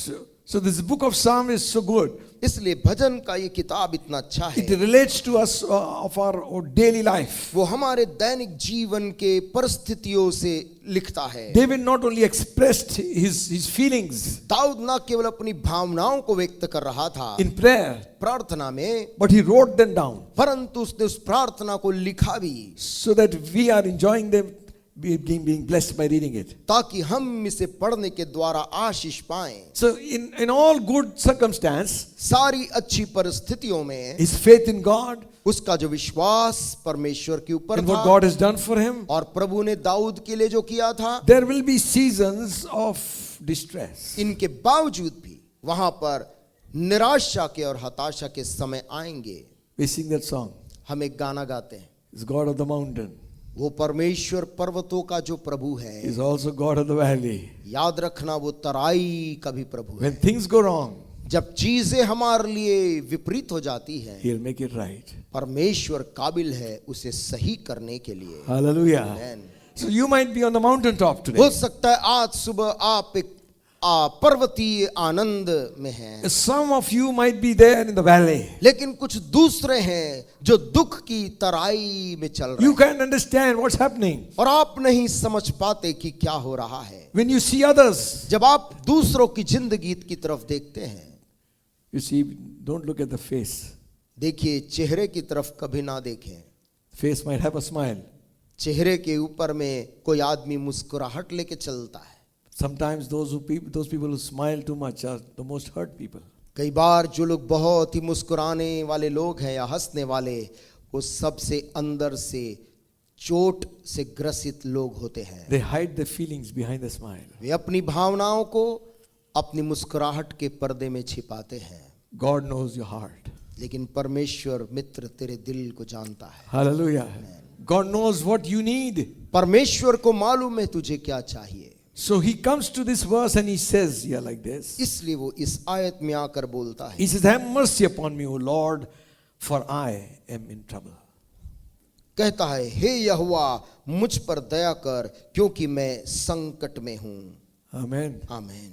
So this book of Psalm is so good. इसलिए भजन का ये किताब इतना अच्छा It है, relates to us of our daily life. वो हमारे दैनिक जीवन के परिस्थितियों से लिखता है। David not only expressed his feelings Dawood न केवल अपनी भावनाओं को व्यक्त कर रहा था in prayer, प्रार्थना में, but he wrote them down परंतु उसने उस प्रार्थना को लिखा भी, so that we are enjoying them, being blessed by reading it. ताकि हम इसे पढ़ने के द्वारा आशीष पाएं। So in all good circumstance, सारी अच्छी परिस्थितियों में his faith in God उसका जो विश्वास परमेश्वर के ऊपर and what था God has done for him, और प्रभु ने दाऊद के लिए जो किया था, there will be seasons of distress. इनके बावजूद भी वहां पर निराशा के और हताशा के समय आएंगे। We sing that song. हम एक गाना गाते हैं, He's God of the mountain. वो परमेश्वर पर्वतों का जो प्रभु है, He's also God of the valley. याद रखना वो तराई का भी प्रभु है। When things go wrong, जब चीजें हमारे लिए विपरीत हो जाती हैं, He'll make it right. परमेश्वर काबिल है उसे सही करने के लिए। Hallelujah. Amen. So you might be on the mountaintop हो today. सकता है आज सुबह आप एक पर्वतीय आनंद में हैं, Some of you might be there in the valley. लेकिन कुछ दूसरे हैं जो दुख की तराई में चल रहे You हैं can't understand what's happening. और आप नहीं समझ पाते कि क्या हो रहा है। When you see others, जब आप दूसरों की जिंदगी की तरफ देखते हैं, you see, don't look at the face. देखिए चेहरे की तरफ कभी ना देखें। Face might have a smile. चेहरे के ऊपर में कोई आदमी मुस्कुराहट लेके चलता है। Sometimes those people who smile too much are the most hurt people. कई बार जो लोग बहुत ही मुस्कुराने वाले लोग हैं या हंसने वाले, वो सबसे अंदर से चोट से ग्रसित लोग होते हैं। They hide their feelings behind the smile. वे अपनी भावनाओं को अपनी मुस्कुराहट के पर्दे में छिपाते हैं। God knows your heart. लेकिन परमेश्वर मित्र तेरे दिल को जानता है। Hallelujah. God knows what you need. परमेश्वर को मालूम है तुझे क्या चाहिए। So he comes to this verse and he says here like this. इसलिए वो इस आयत में आकर बोलता है, He says, have mercy upon me, O Lord, for I am in trouble. कहता है, हे यहोवा मुझ पर दया कर क्योंकि मैं संकट में हूं। Amen. आमीन।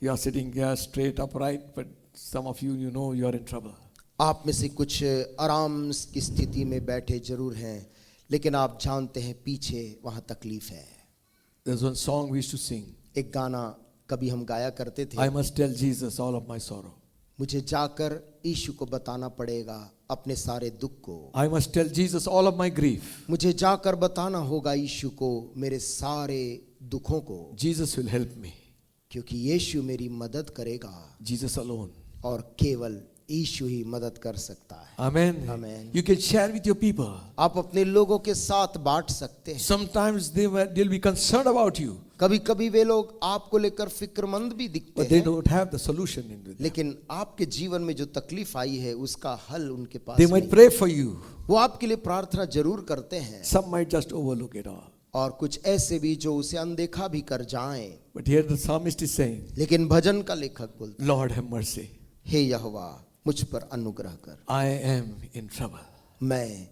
You are sitting here straight upright, but some of you know you are in trouble. आप में से कुछ आराम की स्थिति में बैठे जरूर हैं, लेकिन आप जानते हैं पीछे वहां तकलीफ है। There's one song we used to sing. एक गाना कभी हम गाया करते थे, I must tell Jesus all of my sorrow. मुझे जाकर यीशु को बताना पड़ेगा अपने सारे दुख को। I must tell Jesus all of my grief. मुझे जाकर बताना होगा यीशु को मेरे सारे दुखों को, Jesus will help me. क्योंकि यीशु मेरी मदद करेगा Jesus alone. और केवल यीशु ही मदद कर सकता है। Amen. Amen. You can share with your people. आप अपने लोगों के साथ बांट सकते हैं। Sometimes they'll be concerned about you, कभी कभी वे लोग आपको लेकर फिक्रमंद भी दिखते but they हैं, don't have the solution in it. लेकिन आपके जीवन में जो तकलीफ आई है उसका हल उनके पास They नहीं। might pray for you. वो आपके लिए प्रार्थना जरूर करते हैं, Some might just overlook it all. और कुछ ऐसे भी जो उसे अनदेखा भी कर जाएं। But here the psalmist is saying, लेकिन भजन का लेखक बोलता Lord have mercy. है, हे यहोवा मुझ पर अनुग्रह कर, I am in trouble. मैं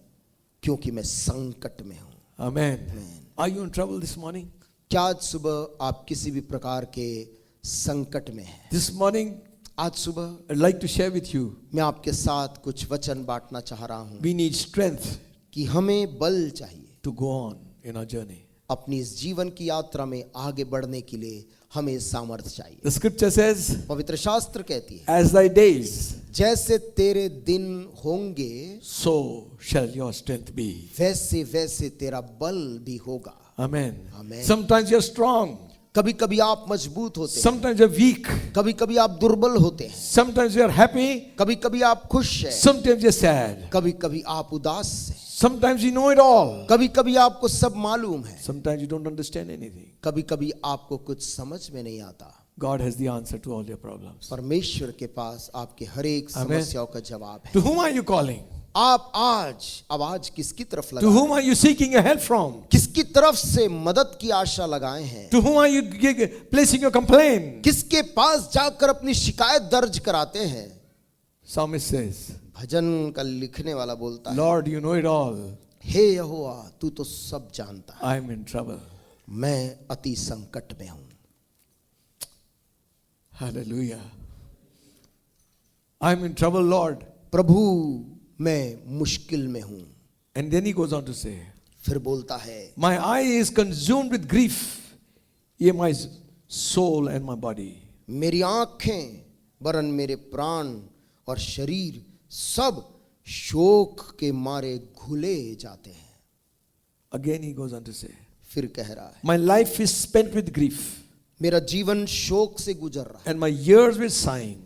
क्योंकि मैं संकट में हूँ। Amen. Amen. Are you in trouble this morning? क्या आज सुबह आप किसी भी प्रकार के संकट में हैं? This morning, आज सुबह I'd like to share with you, मैं आपके साथ कुछ वचन बांटना चाह रहा हूँ we need strength कि हमें बल चाहिए to go on in our journey. अपनी इस जीवन की यात्रा में आगे बढ़ने के लिए, हमें सामर्थ्य चाहिए। The scripture says, पवित्र शास्त्र कहती है, as thy days, जैसे तेरे दिन होंगे so shall your strength be. वैसे वैसे तेरा बल भी होगा। Amen. Amen. Sometimes you're strong. कभी कभी आप मजबूत होते हैं, Sometimes you're weak. कभी कभी आप दुर्बल होते हैं, Sometimes you're happy. कभी कभी आप खुश हैं, Sometimes you're sad. कभी कभी आप उदास हैं, Sometimes you know it all. कभी कभी आपको सब मालूम है, Sometimes you don't understand anything. कभी कभी आपको कुछ समझ में नहीं आता। God has the answer to all your problems. परमेश्वर के पास आपके हर एक Amen. समस्याओं का जवाब है। To whom are you calling? आप आज आवाज किसकी तरफ To लगाए, whom are you seeking your help from? किसकी तरफ से मदद की आशा लगाए हैं, To whom are you placing your complaint? किसके पास जाकर अपनी शिकायत दर्ज कराते हैं? Psalmist says, भजन का लिखने वाला बोलता है, Lord, you know it all. हे यहोवा तू तो सब जानता है, I'm in trouble. मैं अति संकट में हूं। Hallelujah. I'm in trouble, Lord. प्रभु मैं मुश्किल में हूं। And then he goes on to say, फिर बोलता है, my eye is consumed with grief, yea, my soul and my body. मेरी आंखें वरन मेरे प्राण और शरीर सब शोक के मारे घुले जाते हैं। Again he goes on to say, फिर कह रहा है, my life is spent with grief, मेरा जीवन शोक से गुजर रहा है, and my years with sighing.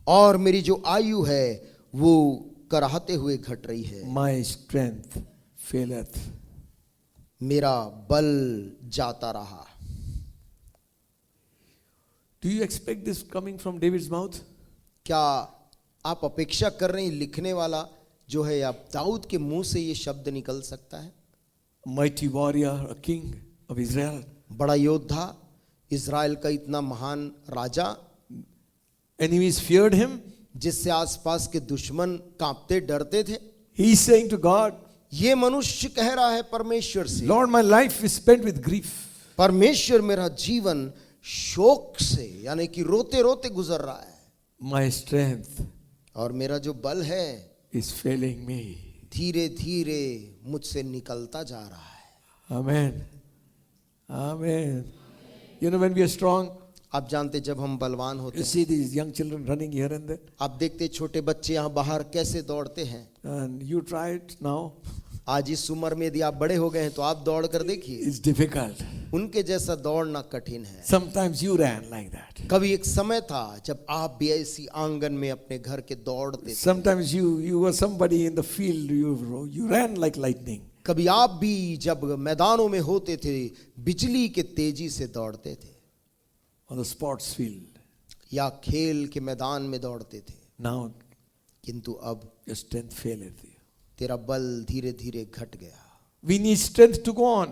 और मेरी जो आयु है वो कराहते हुए घट रही है। My strength faileth. मेरा बल जाता रहा। Do you expect this coming from David's mouth? क्या आप अपेक्षा कर रहे हैं लिखने वाला जो है आप दाऊद के मुंह से ये शब्द निकल सकता है? Mighty warrior, a king of Israel. बड़ा योद्धा, इज़राइल का इतना महान राजा, Enemies feared him. जिससे आसपास के दुश्मन कांपते डरते थे। He is saying to God, ये मनुष्य कह रहा है परमेश्वर से, Lord, my life is spent with grief. परमेश्वर मेरा जीवन शोक से यानी कि रोते रोते गुजर रहा है, My strength और मेरा जो बल है is failing me. धीरे धीरे मुझसे निकलता जा रहा है। Amen. Amen. You know, when we are strong, आप जानते जब हम बलवान होते you हैं, see these young children running here and there. आप देखते छोटे बच्चे यहाँ बाहर कैसे दौड़ते हैं। And you try it now. आज इस उम्र में यदि आप बड़े हो गए हैं तो आप दौड़ कर देखिए, It's difficult. उनके जैसा दौड़ना कठिन है। Sometimes you ran like that. कभी एक समय था जब आप भी ऐसी आंगन में अपने घर के दौड़ते थे। Sometimes you were somebody in the field, you ran like lightning. कभी आप भी जब मैदानों में होते थे बिजली के तेजी से दौड़ते थे, On the sports field. या खेल के मैदान में दौड़ते थे। Now किंतु अब your strength faileth you. तेरा बल धीरे धीरे घट गया। We need strength to go on.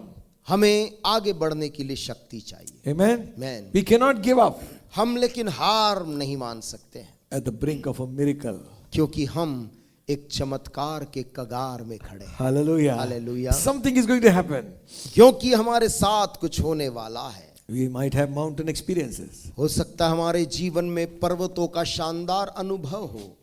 हमें आगे बढ़ने के लिए शक्ति चाहिए। Amen. Amen. We cannot give up हम लेकिन हार नहीं मान सकते हैं, at the brink of a miracle. क्योंकि हम एक चमत्कार के कगार में खड़े हैं। Hallelujah. Hallelujah. Something is going to happen. क्योंकि हमारे साथ कुछ होने वाला है। We might have mountain experiences, हो सकता है हमारे जीवन में पर्वतों का शानदार अनुभव हो,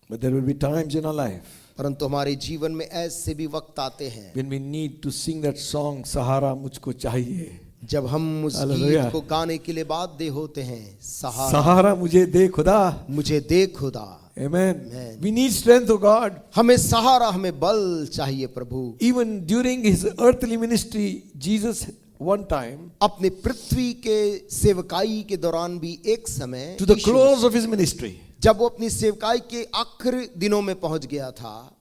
but there will be times in our life परंतु हमारे जीवन में ऐसे भी वक्त आते हैं when we need to sing that song, Sahara mujhko chahiye. जब हम उस Hallelujah. गीत को गाने के लिए बाध्य होते हैं, सहारा सहारा मुझे दे खुदा. मुझे दे खुदा. Amen. Amen. We need strength of God. हमें सहारा, हमें बल चाहिए प्रभु. Even during his earthly ministry, Jesus one time, अपने पृथ्वी के सेवकाई के दौरान भी एक समय to the Yeshu close of his ministry, जब वो अपनी सेवकाई के आखिरी दिनों में पहुंच गया था,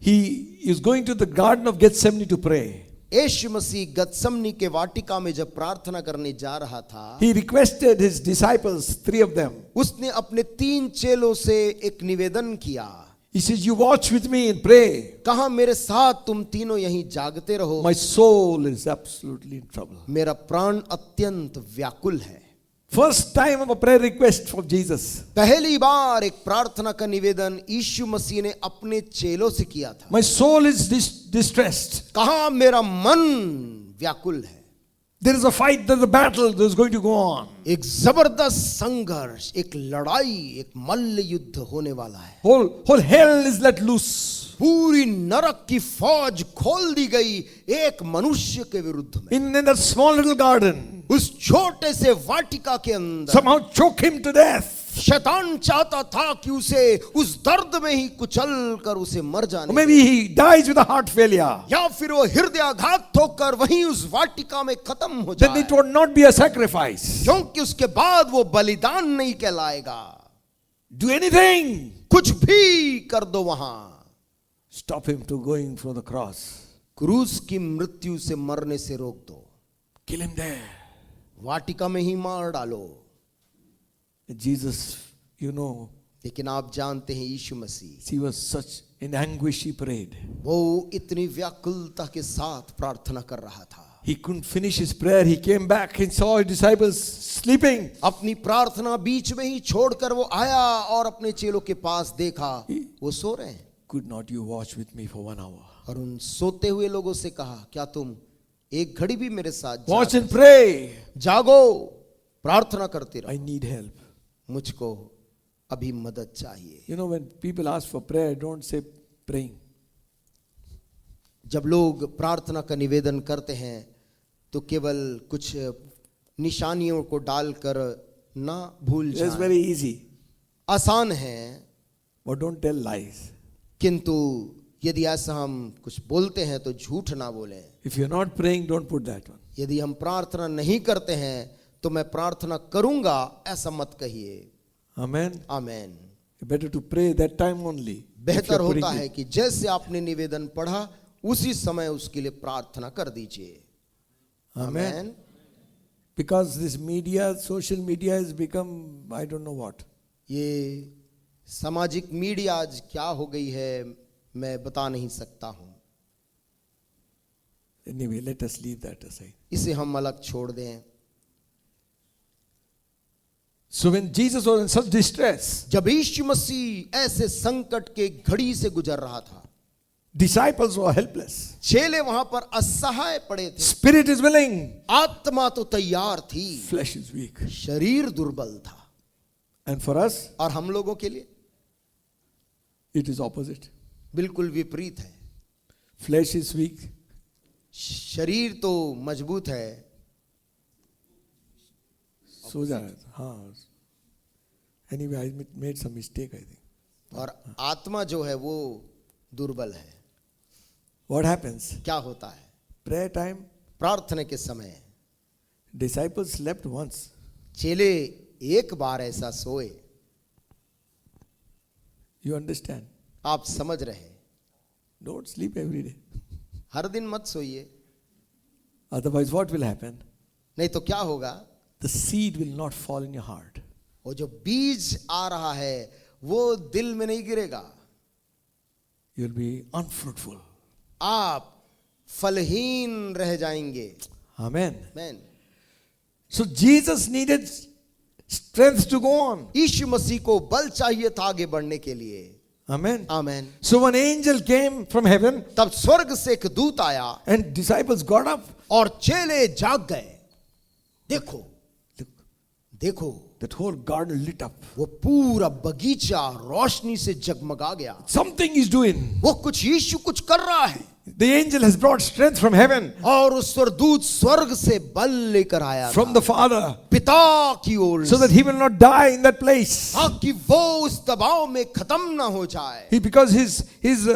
he is going to the Garden of Gethsemane to pray. यीशु मसीह गतसमनी के वाटिका में जब प्रार्थना करने जा रहा था, He requested his disciples, 3 of them. उसने अपने 3 चेलों से एक निवेदन किया. He says, you watch with me and pray. कहा मेरे साथ तुम तीनों यहीं जागते रहो. My soul is absolutely in trouble. मेरा प्राण अत्यंत व्याकुल है. First time of a prayer request from Jesus. पहली बार एक प्रार्थना का निवेदन यीशु मसीह ने अपने चेलों से किया था. My soul is distressed. कहा मेरा मन व्याकुल है. There is a fight, there is a battle that is going to go on. एक जबरदस्त संघर्ष, एक लड़ाई, एक मल्ल युद्ध होने वाला है. Whole hell is let loose. पूरी नरक की फौज खोल दी गई एक मनुष्य के विरुद्ध में. In that small little garden, उस छोटे से वाटिका के अंदर somehow choke him to death. शैतान चाहता था कि उसे उस दर्द में ही कुचल कर उसे मर Or जाने maybe he dies with a heart failure. या फिर वो हृदयाघात होकर वहीं उस वाटिका में खत्म हो Then जाए, it would not be a sacrifice. क्योंकि उसके बाद वो बलिदान नहीं कहलाएगा. Do anything. कुछ भी कर दो वहां, Stop him to going for the cross. क्रूस की मृत्यु से मरने से रोक दो. Kill him there. वाटिका में ही मार डालो. Jesus, you know, लेकिन आप जानते हैं यीशु मसीह, he was such in anguish he prayed. वो इतनी व्याकुलता के साथ प्रार्थना कर रहा था. He couldn't finish his prayer. He came back and saw his disciples sleeping. अपनी प्रार्थना बीच में ही छोड़कर वो आया और अपने चेलों के पास देखा वो सो रहे हैं. Could not you watch with me for 1 hour? और उन सोते हुए लोगों से कहा, क्या तुम एक घड़ी भी मेरे साथ Watch and pray. जागो, प्रार्थना करते रहो. I need help. मुझको अभी मदद चाहिए. You know, when people ask for prayer, don't say praying. जब लोग प्रार्थना का निवेदन करते हैं तो केवल कुछ निशानियों को डालकर ना भूल It's जाएं. very easy. आसान है, But don't tell lies. किंतु यदि ऐसा हम कुछ बोलते हैं तो झूठ ना बोलें. If you're not praying, don't put that one. यदि हम प्रार्थना नहीं करते हैं तो मैं प्रार्थना करूंगा ऐसा मत कहिए. Amen. Amen. Better to pray that time only. if बेहतर you're putting होता it. है कि जैसे आपने निवेदन पढ़ा उसी समय उसके लिए प्रार्थना कर दीजिए. Amen. Because this media, social media has become, I don't know what. ये सामाजिक मीडिया आज क्या हो गई है मैं बता नहीं सकता हूं. Anyway, let us leave that aside. इसे हम अलग छोड़ दें. So when Jesus was in such distress, जब यीशु मसीह ऐसे संकट के घड़ी से गुजर रहा था, disciples were helpless. चेले वहां पर असहाय पड़े थे. Spirit is willing, आत्मा तो तैयार थी, flesh is weak. शरीर दुर्बल था. And for us, और हम लोगों के लिए it is opposite. बिल्कुल विपरीत है. Flesh is weak. शरीर तो मजबूत है. सो जा रहा था. हाँ. Anyway, I made some mistake, I think. और आत्मा जो है वो दुर्बल है. What happens? क्या होता है? Prayer time, प्रार्थना के समय disciples slept once. चेले एक बार ऐसा सोए. You understand? आप समझ रहे हैं. Don't sleep every day. हर दिन मत सोइए, Otherwise, what will happen? नहीं तो क्या होगा? The seed will not fall in your heart. वो जो बीज आ रहा है वो दिल में नहीं गिरेगा. You will be unfruitful. आप फलहीन रह जाएंगे. Amen. Man. So Jesus needed strength to go on. यीशु मसीह को बल चाहिए था आगे बढ़ने के लिए. Amen. Amen. So an angel came from heaven तब स्वर्ग से एक दूत आया and disciples got up. और चेले जाग गए. देखो Look, देखो, that whole garden lit up. वो पूरा बगीचा रोशनी से जगमगा गया. Something is doing. वो कुछ यीशु कुछ कर रहा है. The angel has brought strength from heaven, और उस स्वर्गदूत स्वर्ग से बल लेकर आया from था, the Father, पिता की ओर so that से, he will not die in that place. ताकि वो उस दबाव में खत्म ना हो जाए, Because his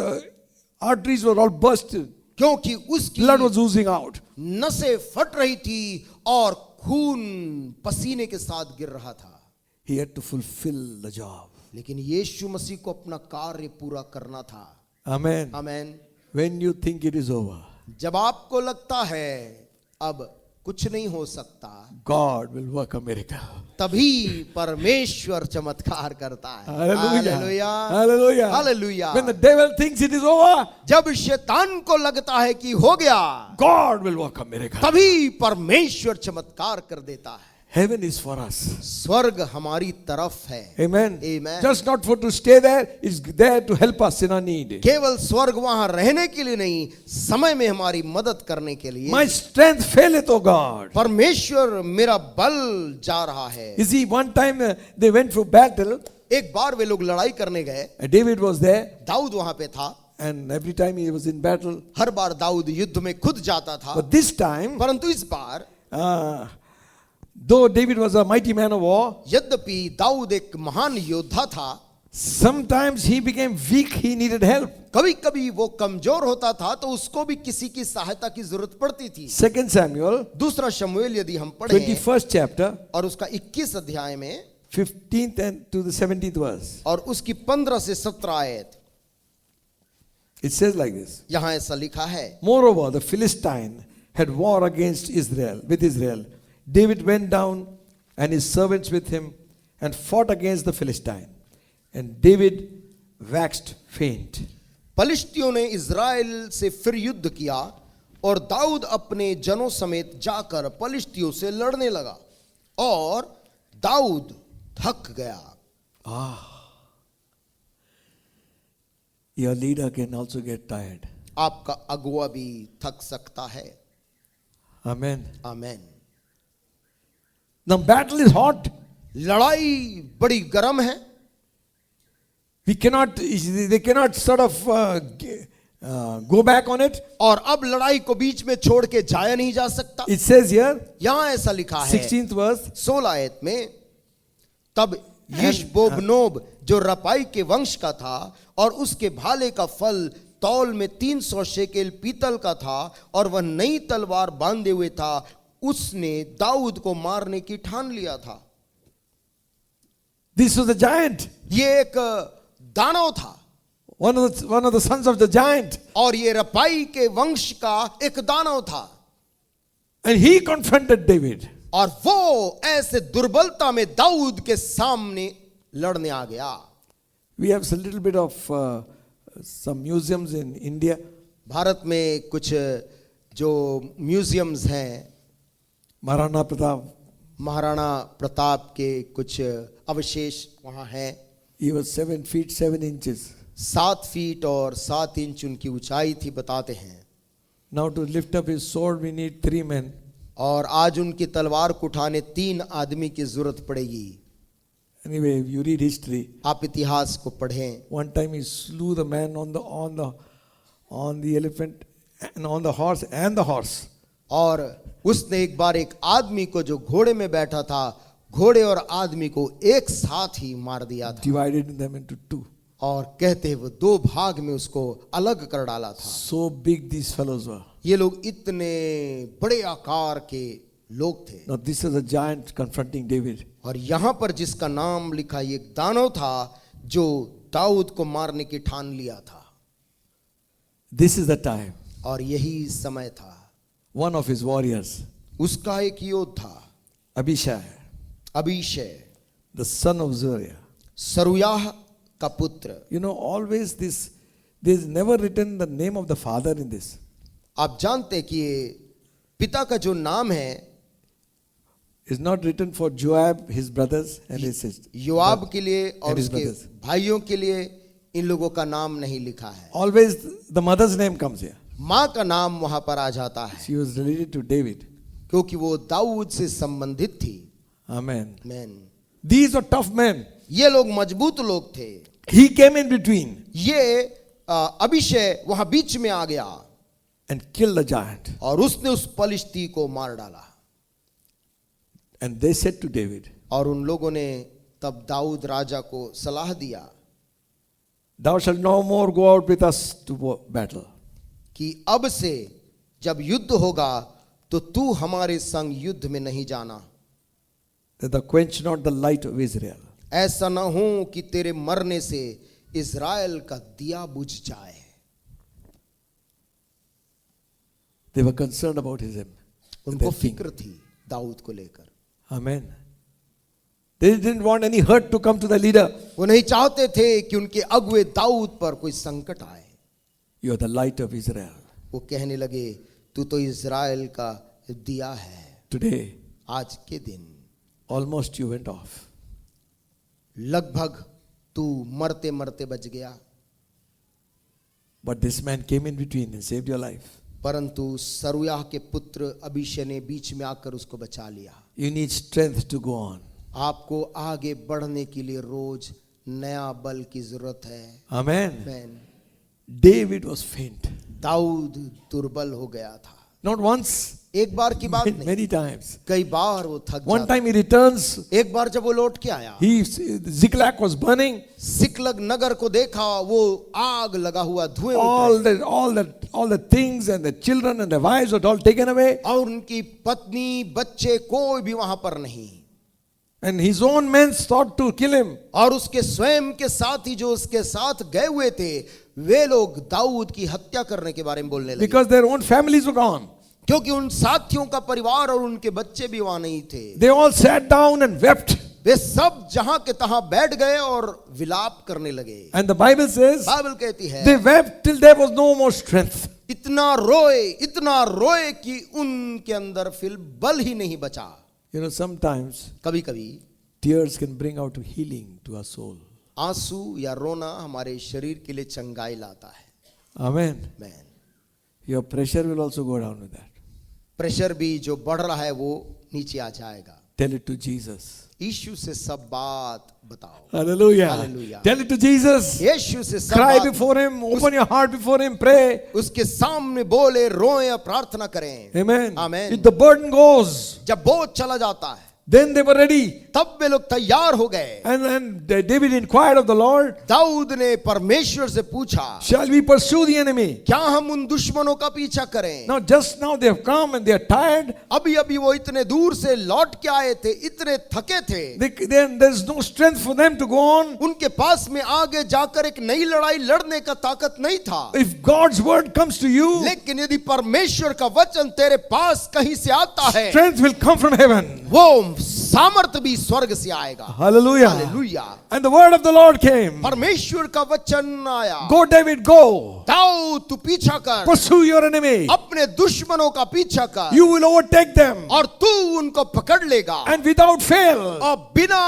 arteries were all bursted, क्योंकि उसकी blood was oozing out. नसें फट रही थी और खून पसीने के साथ गिर रहा था। He had to fulfill the job. लेकिन यीशु मसीह को अपना कार्य पूरा करना था। Amen. Amen. When you think it is over, जब आपको लगता है अब कुछ नहीं हो सकता, God will work a miracle. तभी परमेश्वर चमत्कार करता है। Hallelujah. Hallelujah. Hallelujah. When the devil thinks it is over, जब शैतान को लगता है कि हो गया, God will work a miracle. तभी परमेश्वर चमत्कार कर देता है। Heaven is for us. स्वर्ग हमारी तरफ है। Amen. Amen. Just not for to stay there, it's there to help us in our need. केवल स्वर्ग वहां रहने के लिए नहीं, समय में हमारी मदद करने के लिए। My strength faileth, O God. परमेश्वर मेरा बल जा रहा है। You see, one time they went for battle, एक बार वे लोग लड़ाई करने गए, David was there, दाऊद वहां पे था, and every time he was in battle. हर बार दाऊद युद्ध में खुद जाता था, But this time, परंतु इस बार though David was a mighty man of war, यद्यपि दाऊद एक महान योद्धा था, sometimes he became weak, he needed help. कभी कभी वो कमजोर होता था तो उसको भी किसी की सहायता की जरूरत पड़ती थी। 2 Samuel, दूसरा शमूएल यदि हम पढ़ें 21st chapter, और उसका 21 अध्याय में 15th and to the 17th verse. और उसकी 15 से 17 आयत, It says like this. यहां ऐसा लिखा है, Moreover, the Philistine had war against Israel, with Israel. David went down and his servants with him and fought against the Philistine. And David waxed faint. पलिश्तियों ने इज़राइल से फिर युद्ध किया और दाऊद अपने जनों समेत जाकर पलिश्तियों से लड़ने लगा और दाऊद थक गया। Your leader can also get tired. आपका अगुआ भी थक सकता है। Amen. Amen. The battle is hot. लड़ाई बड़ी गर्म है। They cannot sort of go back on it. और अब लड़ाई को बीच में छोड़ के जाया नहीं जा सकता। It says here, यहां ऐसा लिखा है 16th verse, 16 आयत में, तब यिशबोबनोब जो रपाई के वंश का था और उसके भाले का फल तौल में 300 शेकेल पीतल का था और वह नई तलवार बांधे हुए था, उसने दाऊद को मारने की ठान लिया था। this was a giant, ये एक दानव था, one of the sons of the giant, और ये रपाई के वंश का एक दानव था, and he confronted David. और वो ऐसे दुर्बलता में दाऊद के सामने लड़ने आ गया। We have a little bit of some museums in India. Bharat में कुछ जो म्यूजियम्स हैं, महाराणा प्रताप के कुछ अवशेष वहां हैं। He was 7 feet 7 inches. 7 feet और 7 इंच उनकी ऊंचाई थी, बताते हैं। Now to lift up his sword we need 3 men. और आज उनकी तलवार को उठाने 3 आदमी की जरूरत पड़ेगी। Anyway, if you read history, आप इतिहास को पढ़ें। one time he slew the man on the elephant and on the horse and the horse. और उसने एक बार एक आदमी को जो घोड़े में बैठा था, घोड़े और आदमी को एक साथ ही मार दिया था। Divided them into 2. और कहते हैं वो 2 भाग में उसको अलग कर डाला था। So big these fellows were. ये लोग इतने बड़े आकार के लोग थे। Now this is a giant confronting David. और यहां पर जिसका नाम लिखा, ये एक दानव था जो दाऊद को मारने की ठान लिया था। This is the time. और यही समय था। One of his warriors, उसका एक योद्धा Abishai, Abishai, the son of Zeruiah. सरुयाह का पुत्र। You know, always this, there's never written the name of the father in this. आप जानते हैं कि ये पिता का जो नाम है, It's not written for Joab, his brothers and his sisters. योआब के लिए और And his उसके brothers. भाइयों के लिए इन लोगों का नाम नहीं लिखा है। Always the mother's name comes here. माँ का नाम वहां पर आ जाता है, She was related to David. क्योंकि वो दाऊद से संबंधित थी। Amen. Man, These were tough men. ये लोग मजबूत लोग थे। He came in between. ये अभिषेक वहां बीच में आ गया। and killed the giant. और उसने उस पलिश्ती को मार डाला. And they said to David, और उन लोगों ने तब दाऊद राजा को सलाह दिया thou shalt no more go out with us to battle. कि अब से जब युद्ध होगा तो तू हमारे संग युद्ध में नहीं जाना. That thou quench not the light of Israel. ऐसा न हो कि तेरे मरने से इज़राइल का दिया बुझ जाए. They were concerned about him. उनको फिक्र थी दाऊद को लेकर. Amen. They didn't want any hurt to come to the leader. वो नहीं चाहते थे कि उनके अगुए दाऊद पर कोई संकट आए. You are the light of Israel. वो कहने लगे तू तो इज़राइल का दिया है. Today, आज के दिन almost you went off. लगभग तू मरते मरते बच गया. But this man came in between and saved your life. परंतु सरूयाह के पुत्र अबीशै ने बीच में आकर उसको बचा लिया. You need strength to go on. आपको आगे बढ़ने के लिए रोज नया बल की जरूरत है. Amen. आमीन. David was faint. दाऊद दुर्बल हो गया था. Not once, एक बार की बात नहीं, many times. कई बार वो थक One जाता. time he returns, एक बार जब वो लौट के आया, Ziklag was burning. सिकलग नगर को देखा, वो आग लगा हुआ, धुएं उठ रहे. All the things and the children and the wives were all taken away. और उनकी पत्नी बच्चे कोई भी वहां पर नहीं. And his own men thought to kill him. और उसके स्वयं के साथी जो उसके साथ गए हुए थे, वे लोग दाऊद की हत्या करने के बारे में बोलने लगे. Because their own families were gone. क्योंकि उन साथियों का परिवार और उनके बच्चे भी वहां नहीं थे. They all sat down and wept. वे सब जहां के तहां बैठ गए और विलाप करने लगे. And the Bible says, Bible कहती है they wept till there was no more strength. इतना रोए कि उनके अंदर फिर बल ही नहीं बचा. You know, sometimes कभी कभी tears can bring out healing to our soul. आंसू या रोना हमारे शरीर के लिए चंगाई लाता है. Amen. Man. Your pressure will also go down with that. Pressure भी जो बढ़ रहा है वो नीचे आ जाएगा. Tell it to Jesus. यीशु से सब बात बताओ. Hallelujah. Hallelujah. Tell it to Jesus. यीशु से सब Cry बात, before him. Open your heart before him. Pray. उसके सामने बोले, रोएं या प्रार्थना करें. Amen. Amen. If the burden goes, जब बोझ चला जाता है, then they were ready. तब वे लोग तैयार हो गए. And David inquired of the Lord, Dawood ने परमेश्वर से पूछा, shall we pursue the enemy? क्या हम उन दुश्मनों का पीछा करें? Now just now they have come and they are tired. अभी अभी वो इतने दूर से लौट के आए थे, इतने थके थे. Then there's no strength for them to go on. उनके पास में आगे जाकर एक नई लड़ाई लड़ने का ताकत नहीं था. If God's word comes to you, लेकिन यदि परमेश्वर का वचन तेरे पास कहीं से आता है, strength will come from heaven. वो सामर्थ भी स्वर्ग से आएगा. Hallelujah. Hallelujah. And the word of the Lord came. परमेश्वर का वचन आया. Go, David, go. दाऊद तू पीछा कर, Pursue your enemy. अपने दुश्मनों का पीछा कर, You will overtake them. और तू उनको पकड़ लेगा. And without fail, और बिना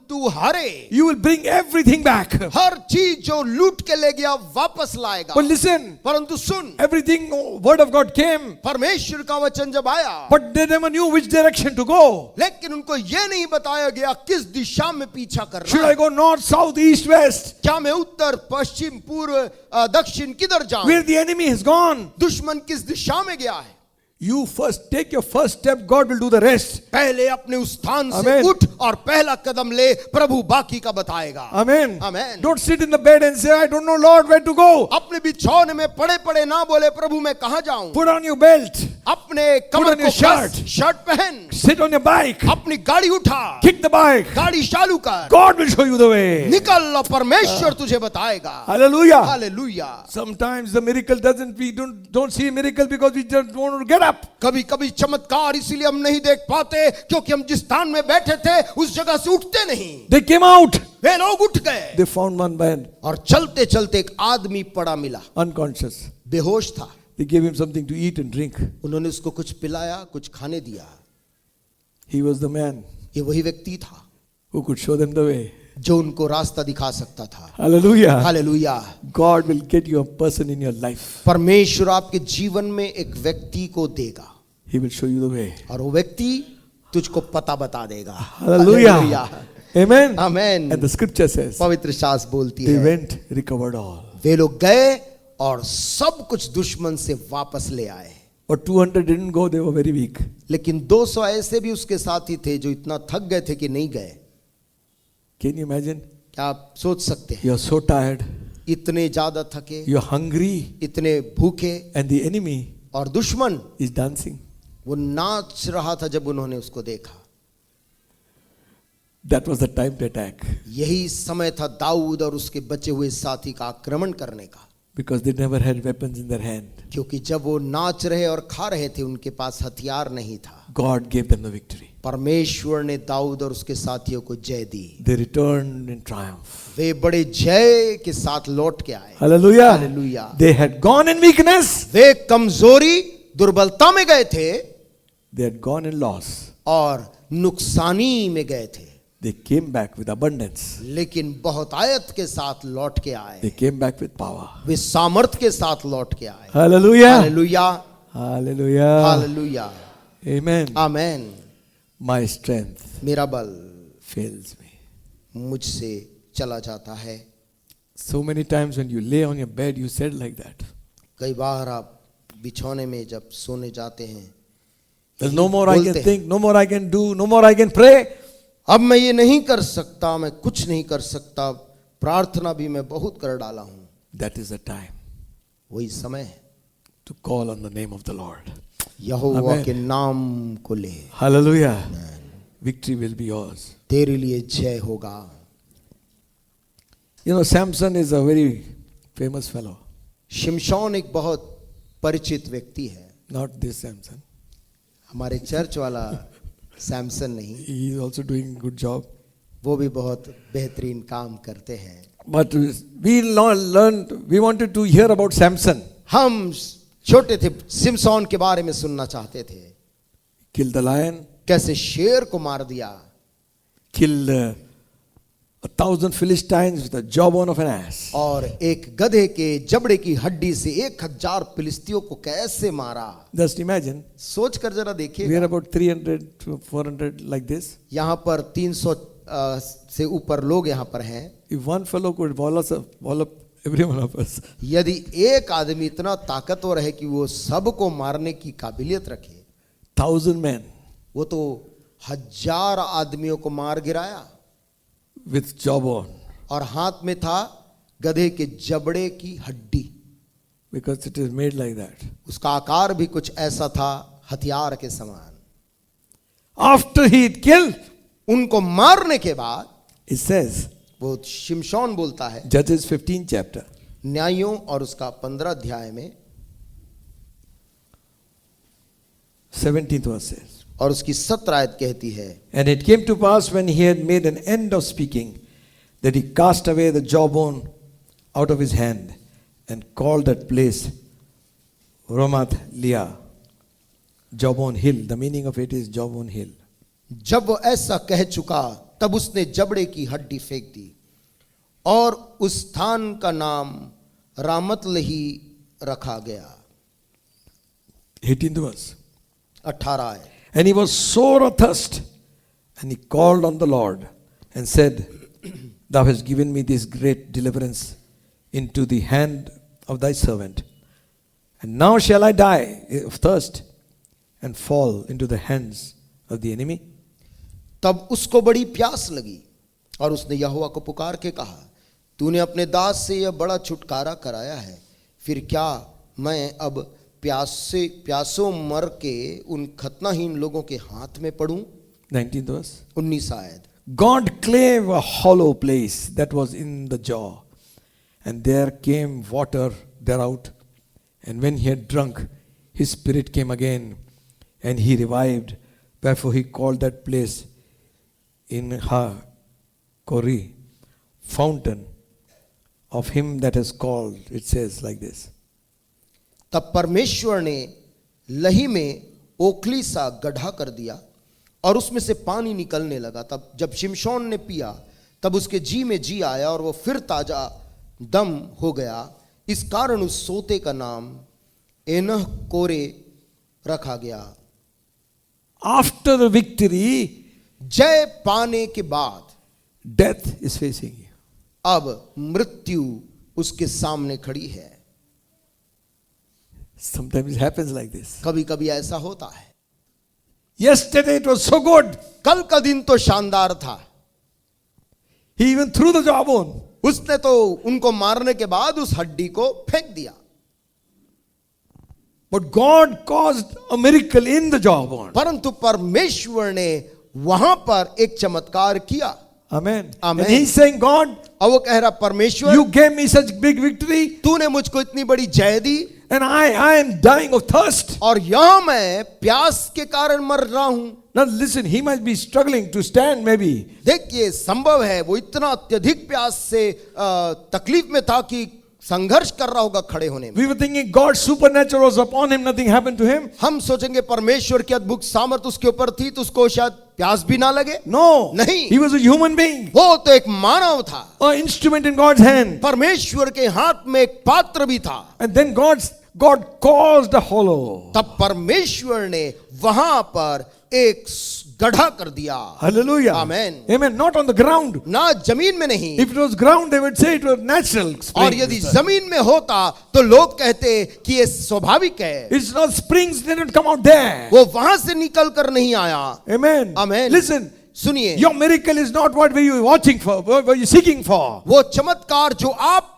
तू हारे you will bring everything back. हर चीज जो लूट के ले गया वापस लाएगा. But listen, परंतु सुन, everything, word of God came. परमेश्वर का वचन जब आया, But they never knew which direction to go. लेकिन उनको ये नहीं बताया गया किस दिशा में पीछा करना Should I है. go north, south, east, west? क्या मैं उत्तर पश्चिम पूर्व दक्षिण किधर जाऊं? Where the enemy has gone. दुश्मन किस दिशा में गया है? You first take your first step, God will do the rest. पहले अपने उस स्थान से Amen. उठ और पहला कदम ले, प्रभु बाकी का बताएगा. Amen. Amen. Don't sit in the bed and say, I don't know, Lord, where to go. अपने बिछौने में पड़े पड़े ना बोले, प्रभु मैं कहां जाऊं. Put on your belt. अपने Put कमर on your को कस, शर्ट पहन, Sit on your bike. अपनी गाड़ी उठा, Kick the bike. गाड़ी चालू कर, God will show you the way. निकल और परमेश्वर तुझे बताएगा. Hallelujah. Hallelujah. Sometimes the miracle doesn't, we don't see a miracle because we don't want to get up. कभी कभी चमत्कार इसीलिए हम नहीं देख पाते क्योंकि हम जिस स्थान में बैठे थे उस जगह से उठते नहीं. They came out. वे लोग उठ गए They found one man और चलते चलते एक आदमी पड़ा मिला, unconscious. बेहोश था. They gave him something to eat and drink. उन्होंने उसको कुछ पिलाया, कुछ खाने दिया. He was the man ये वही व्यक्ति था who could show them the way. जो उनको रास्ता दिखा सकता था. Hallelujah. Hallelujah. God will get you a person in your life. परमेश्वर आपके जीवन में एक व्यक्ति को देगा He will show you the way. और वो व्यक्ति तुझको पता बता देगा. Hallelujah. Amen. Amen. And the scripture says, पवित्र शास्त्र बोलती they है, went, recovered all. वे लोग गए और सब कुछ दुश्मन से वापस ले आए। But 200 didn't go, they were very weak. लेकिन 200 ऐसे भी उसके साथ ही थे जो इतना थक गए थे कि नहीं गए। Can you imagine? क्या आप सोच सकते हैं? You are so tired, इतने ज्यादा थके, you are hungry, इतने भूखे, and the enemy और दुश्मन is dancing. वो नाच रहा था जब उन्होंने उसको देखा। That was the time to attack. यही समय था दाऊद और उसके बचे हुए साथी का आक्रमण करने का। Because they never had weapons in their hand. क्योंकि जब वो नाच रहे और खा रहे थे उनके पास हथियार नहीं था। God gave them the victory. परमेश्वर ने दाऊद और उसके साथियों को जय दी। They returned in triumph. वे बड़े जय के साथ लौट के आए। Hallelujah. Hallelujah. They had gone in weakness. वे कमजोरी दुर्बलता में गए थे They had gone in loss. और नुकसानी में गए थे, They came back with abundance. लेकिन बहुत आयत के साथ लौट के आए। They came back with power. वे सामर्थ के साथ लौट के आए। Hallelujah. Hallelujah, Hallelujah. Hallelujah, Amen. Amen. My strength मेरा बल fails me. मुझसे चला जाता है। So many times when you lay on your bed, you said like that. कई बार आप बिछौने में जब सोने जाते हैं, There's no more I बोलते can हैं, think, no more I can do, no more I can pray. अब मैं ये नहीं कर सकता, मैं कुछ नहीं कर सकता, प्रार्थना भी मैं बहुत कर डाला हूं। That is the time वही समय है to call on the name of the Lord. Jehovah Amen. के नाम को ले। Hallelujah. Victory will be yours. तेरे लिए जय होगा। You know, Samson is a very famous fellow. शिमशोन एक बहुत परिचित व्यक्ति है। Not this Samson. हमारे चर्च वाला सैमसन नहीं, He is also doing good job. वो भी बहुत बेहतरीन काम करते हैं। But we wanted to hear about Samson. हम छोटे थे, सिमसोन के बारे में सुनना चाहते थे। Killed the lion, कैसे शेर को मार दिया, killed 1,000 Philistines with the jawbone of an ass. और एक गधे के जबड़े की हड्डी से 1000 फिलिस्तियों को कैसे मारा। Just imagine, सोच कर जरा we देखिए। are about 300 to 400 like this. यहाँ पर 300 से ऊपर लोग यहाँ पर हैं। If one fellow could wallop every one of us, यदि एक आदमी इतना ताकतवर है कि वो सबको मारने की काबिलियत रखे, 1,000 men वो तो 1000 आदमियों को मार गिराया। with jawbone, और हाथ में था गधे के जबड़े की हड्डी, because it is made like that. उसका आकार भी कुछ ऐसा था, हथियार के समान। After he had killed, उनको मारने के बाद it says, वो शिमशोन बोलता है Judges 15 chapter, न्यायों और उसका 15 अध्याय में 17th verse says, और उसकी 17 आयत कहती है, And it came to pass when he had made an end of speaking, that he cast away the jawbone out of his hand, and called that place Ramath Leah, jawbone hill. The meaning of it is jawbone hill. जब वो ऐसा कह चुका तब उसने जबड़े की हड्डी फेंक दी और उस स्थान का नाम रामतलही रखा गया। 18th verse. 18 आयत। And he was sore athirst, and he called on the Lord and said, Thou hast given me this great deliverance into the hand of thy servant. And now shall I die of thirst and fall into the hands of the enemy? तब उसको बड़ी प्यास लगी और उसने यहोवा को पुकार के कहा, तूने अपने दास से यह बड़ा छुटकारा कराया है, फिर क्या मैं अब प्यासों मर के उन खतनाहीन लोगों के हाथ में पड़ूं। 19th verse. 19 आयत। God clave a hollow place that was in the jaw, and there came water thereout. And when he had drunk, his spirit came again, and he revived. Wherefore he called that place in Ha Kori, fountain of him that is called. It says like this. तब परमेश्वर ने लही में ओखली सा गड्ढा कर दिया और उसमें से पानी निकलने लगा। तब जब शिमशोन ने पिया तब उसके जी में जी आया और वो फिर ताजा दम हो गया। इस कारण उस सोते का नाम एनह कोरे रखा गया। After the victory, जय पाने के बाद death is facing you. अब मृत्यु उसके सामने खड़ी है। Sometimes it happens like this. कभी कभी ऐसा होता है। Yesterday it was so good. कल का दिन तो शानदार था, He even threw the jawbone. उसने तो उनको मारने के बाद उस हड्डी को फेंक दिया, But God caused a miracle in the jawbone. परंतु परमेश्वर ने वहां पर एक चमत्कार किया। Amen. Amen. And he's saying, God, और वो कह रहा, परमेश्वर you gave me such big victory, तूने मुझको इतनी बड़ी जय दी, and I am dying of thirst. और यहां मैं प्यास के कारण मर रहा हूं। Now listen, he might be struggling to stand maybe. देखिए, संभव है वो इतना अत्यधिक प्यास से तकलीफ में था कि संघर्ष कर रहा होगा खड़े होने में। We were thinking God's supernatural was upon him, nothing happened to him. हम सोचेंगे परमेश्वर की अद्भुत सामर्थ उसके ऊपर थी तो उसको शायद प्यास भी ना लगे। No, नहीं। he was a human being, वो तो एक मानव था, an instrument in God's hand. परमेश्वर के हाथ में एक पात्र भी था। And then God caused a hollow. तब परमेश्वर ने वहां पर एक गड्ढा कर दिया। Hallelujah. Amen. Amen. Not on the ground. ना जमीन में नहीं। If it was ground, they would say it was natural. और यदि जमीन में होता तो लोग कहते कि ये स्वाभाविक है। It's not springs, they don't come out there. वो वहां से निकल कर नहीं आया। Amen. Amen. Listen, सुनिए, your miracle is not what were you watching for, what were you seeking for. वो चमत्कार जो आप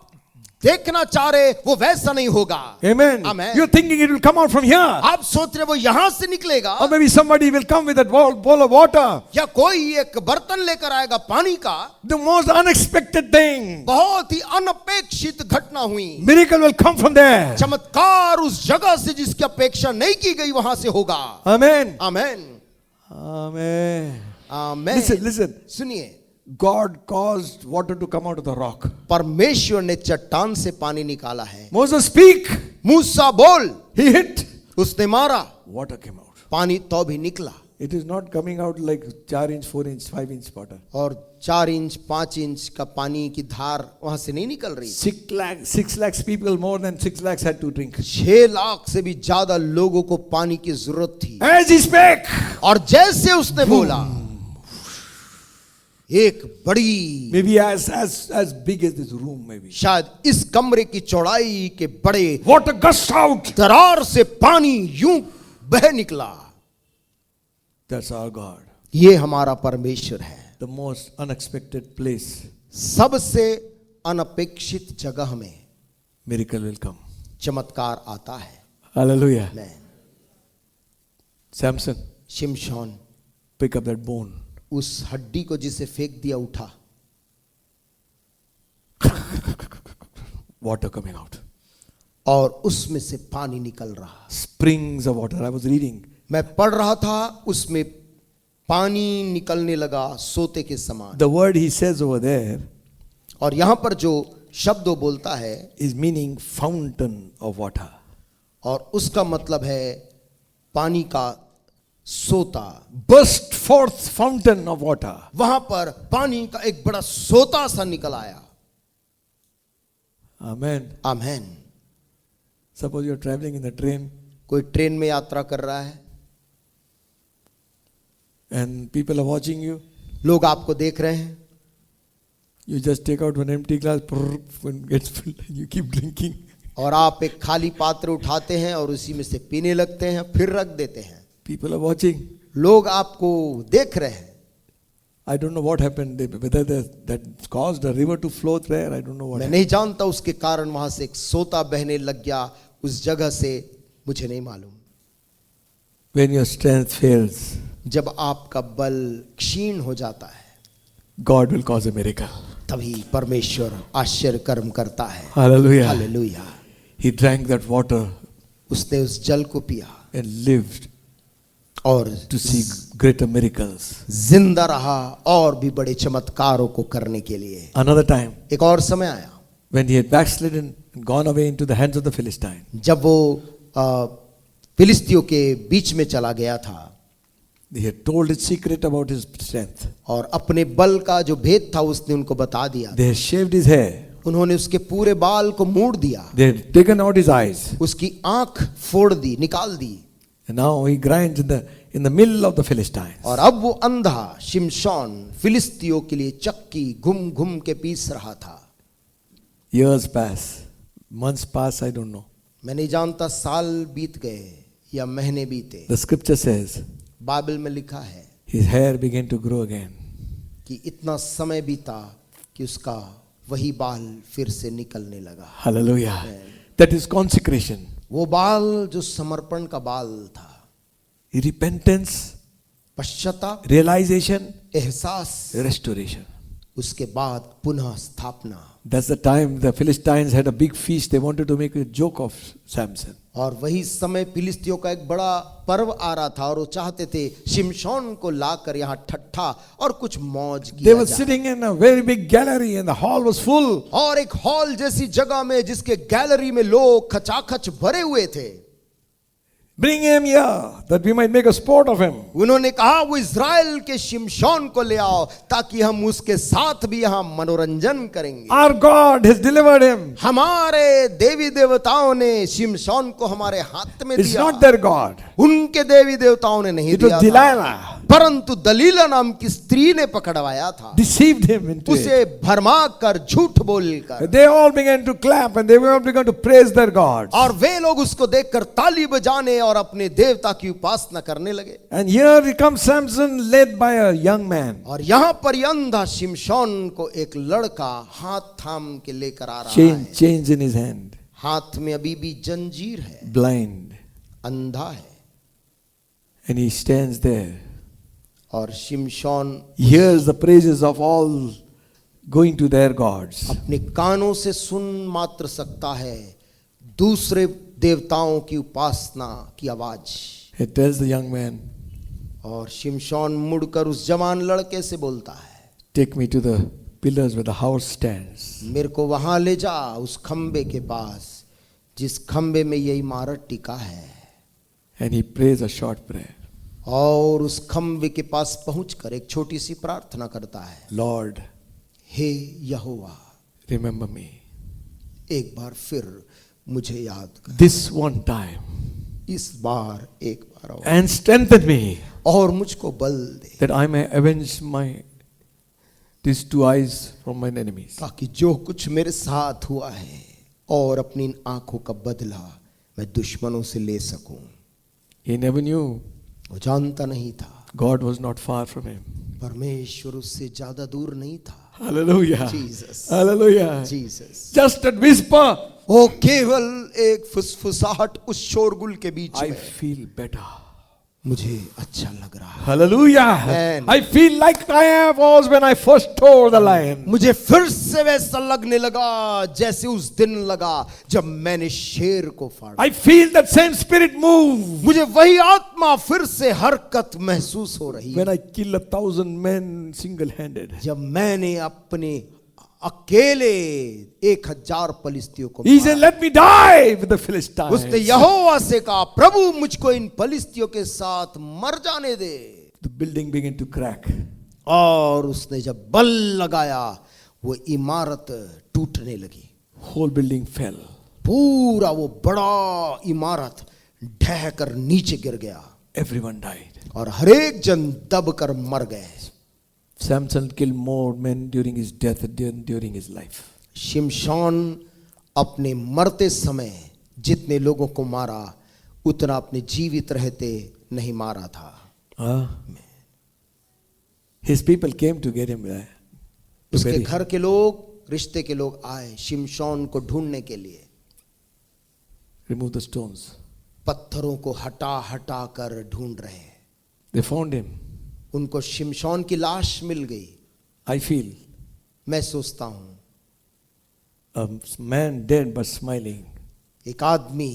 देखना चाह रहे वो वैसा नहीं होगा। Amen. Amen. You're thinking it will come out from here. आप सोच रहे वो यहां से निकलेगा, Or maybe somebody will come with that bowl of water. या कोई एक बर्तन लेकर आएगा पानी का। The most unexpected thing. बहुत ही अनपेक्षित घटना हुई। Miracle will come from there. चमत्कार उस जगह से जिसकी अपेक्षा नहीं की गई वहां से होगा। Amen. आमेन, Amen. आमेन। Listen. सुनिए, God caused water to come out of the rock. परमेश्वर ने चट्टान से पानी निकाला है। Moses, speak. मूसा बोल, He hit. उसने मारा, Water came out. पानी तो भी निकला। It is not coming out like 4 inch, 4 inch, 5 inch water. और 4 इंच 5 इंच का पानी की धार वहां से नहीं निकल रही। 6 lakhs people, more than 6 lakhs had to drink. 6 lakh से भी ज्यादा लोगों को पानी की जरूरत थी। As he spake, और जैसे उसने बोला, एक बड़ी, maybe as big as this room, maybe. शायद इस कमरे की चौड़ाई के बड़े Water gushed out. दरार से पानी यूं बह निकला। That's our God. ये हमारा परमेश्वर है। The most unexpected place. सबसे अनपेक्षित जगह में Miracle will come. चमत्कार आता है। Hallelujah. मैं Samson, शिमशोन pick up that bone. उस हड्डी को जिसे फेंक दिया उठा, Water coming out. और उसमें से पानी निकल रहा। Springs of water. I was reading. मैं पढ़ रहा था, उसमें पानी निकलने लगा सोते के समान। The word he says over there और यहां पर जो शब्द वो बोलता है is meaning fountain of water. और उसका मतलब है पानी का सोता। Burst forth fountain of water. वहां पर पानी का एक बड़ा सोता सा निकल आया। Amen. Amen. Suppose you're traveling in the train कोई ट्रेन में यात्रा कर रहा है, and people are watching you. लोग आपको देख रहे हैं, You just take out one empty glass, when it gets filled, and you keep drinking. और आप एक खाली पात्र उठाते हैं और उसी में से पीने लगते हैं, फिर रख देते हैं। People are watching. लोग आपको देख रहे हैं। I don't know what happened. Whether that caused a river to flow there, I don't know what मैं happened. नहीं जानता उसके कारण वहां से एक सोता बहने लग गया उस जगह से, मुझे नहीं मालूम। When your strength fails, जब आपका बल क्षीण हो जाता है, God will cause a miracle. तभी परमेश्वर आश्चर्य कर्म करता है। Hallelujah. Hallelujah. He drank that water उसने उस जल को पिया and lived और to see greater miracles. जिंदा रहा और भी बड़े चमत्कारों को करने के लिए। Another time, एक और समय आया when he had backslidden and gone away into the hands of the Philistine, जब वो फिलिस्तियों के बीच में चला गया था he had told his secret about his strength. और अपने बल का जो भेद था उसने उनको बता दिया। They had shaved his hair. उन्होंने उसके पूरे बाल को मोड़ दिया, They had taken out his eyes. उसकी आंख फोड़ दी, निकाल दी, And now he grinds in the middle of the Philistines. और अब वो अंधा शिमशोन फिलिस्तियों के लिए चक्की घुम घुम के पीस रहा था। Years pass, months pass, I don't know. मैं नहीं जानता साल बीत गए या महीने बीते, The scripture says बाइबल में लिखा है his hair began to grow again. कि इतना समय बीता कि उसका वही बाल फिर से निकलने लगा। Hallelujah. That is consecration. वो बाल जो समर्पण का बाल था, Repentance, पश्चाताप, realization, एहसास, restoration. उसके बाद पुनः स्थापना। That's the time the Philistines had a big feast. They wanted to make a joke of Samson. और वही समय फिलिस्तियों का एक बड़ा पर्व आ रहा था और वो चाहते थे शिमशोन को लाकर यहाँ ठट्ठा और कुछ मौज They किया were जाए। sitting in a very big gallery and the hall was full. और एक हॉल जैसी जगह में जिसके गैलरी में लोग खचाखच भरे हुए थे। Bring him here that we might make a sport of him. उन्होंने कहा वो इज़राइल के शिमशोन को ले आओ ताकि हम उसके साथ भी यहाँ मनोरंजन करेंगे। Our God has delivered him. हमारे देवी देवताओं ने शिमशोन को हमारे हाथ में It's दिया। not their God. उनके देवी देवताओं ने नहीं It was दिया था, Delilah. परंतु दलीला नाम की स्त्री ने पकड़वाया था, Deceived him into it. उसे भरमा कर झूठ बोलकर। They all began to clap and they all began to praise their gods. और वे लोग उसको देखकर ताली बजाने और अपने देवता की उपासना करने लगे। And here comes Samson led by a young man. और यहाँ पर ये अंधा शिमशोन को एक लड़का हाथ थाम के लेकर आ रहा है। Chains in his hand. हाथ में अभी भी जंजीर है, Blind. अंधा है। And he stands there. और शिमशोन Hears the praises of all going to their gods. अपने कानों से सुन मात्र सकता है दूसरे देवताओं की उपासना की आवाज। He tells the young man, और शिमशोन मुड़कर उस जवान लड़के से बोलता है, take me to the pillars where the house stands. मेरे को वहां ले जा उस खंबे के पास जिस खंबे में ये इमारत टिका है। And he prays a short prayer. और उस खंबे के पास पहुंचकर एक छोटी सी प्रार्थना करता है, Lord, हे यहोवा, remember me. एक बार फिर मुझे याद कर, This one time. इस बार एक बार और, And strengthen me और मुझको बल दे that I may avenge these two eyes from mine enemies. ताकि जो कुछ मेरे साथ हुआ है और अपनी इन आंखों का बदला मैं दुश्मनों से ले सकूं। He never knew वो जानता नहीं था God was not far from him. परमेश्वर उससे ज्यादा दूर नहीं था। Hallelujah. Jesus. Hallelujah. Jesus, Just a whisper. वो केवल एक फुसफुसाहट उस शोरगुल के बीच I में, feel better. मुझे अच्छा लग रहा है। Hallelujah. Amen. I feel like I was when I first tore the lion. मुझे फिर से वैसा लगने लगा जैसे उस दिन लगा जब मैंने शेर को फाड़ा। I feel that same spirit move मुझे वही आत्मा फिर से हरकत महसूस हो रही when है I kill 1,000 men single-handed. जब मैंने अपने अकेले 1000 फलिस्तियों को He said, मारा। let me die with the Philistines. उसने यहोवा से कहा, प्रभु मुझको इन फलिस्तियों के साथ मर जाने दे। The building began to crack. और उसने जब बल लगाया वो इमारत टूटने लगी। Whole building fell. पूरा वो बड़ा इमारत ढह कर नीचे गिर गया Everyone died. और हर एक जन दब कर मर गए। Samson killed more men during his death than during his life. शिमशोन अपने मरते समय जितने लोगों को मारा उतना अपने जीवित रहते नहीं मारा था। His people came to get him there. To उसके bury him. घर के लोग, रिश्ते के लोग आए शिमशोन को ढूंढने के लिए। Remove the stones. पत्थरों को हटा हटा कर ढूंढ रहे। They found him. उनको शिमशोन की लाश मिल गई। I feel मैं सोचता हूं a man dead but smiling. एक आदमी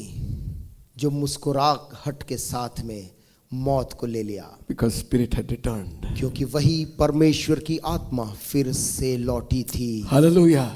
जो मुस्कुराहट के साथ में मौत को ले लिया, Because spirit had returned. क्योंकि वही परमेश्वर की आत्मा फिर से लौटी थी। Hallelujah.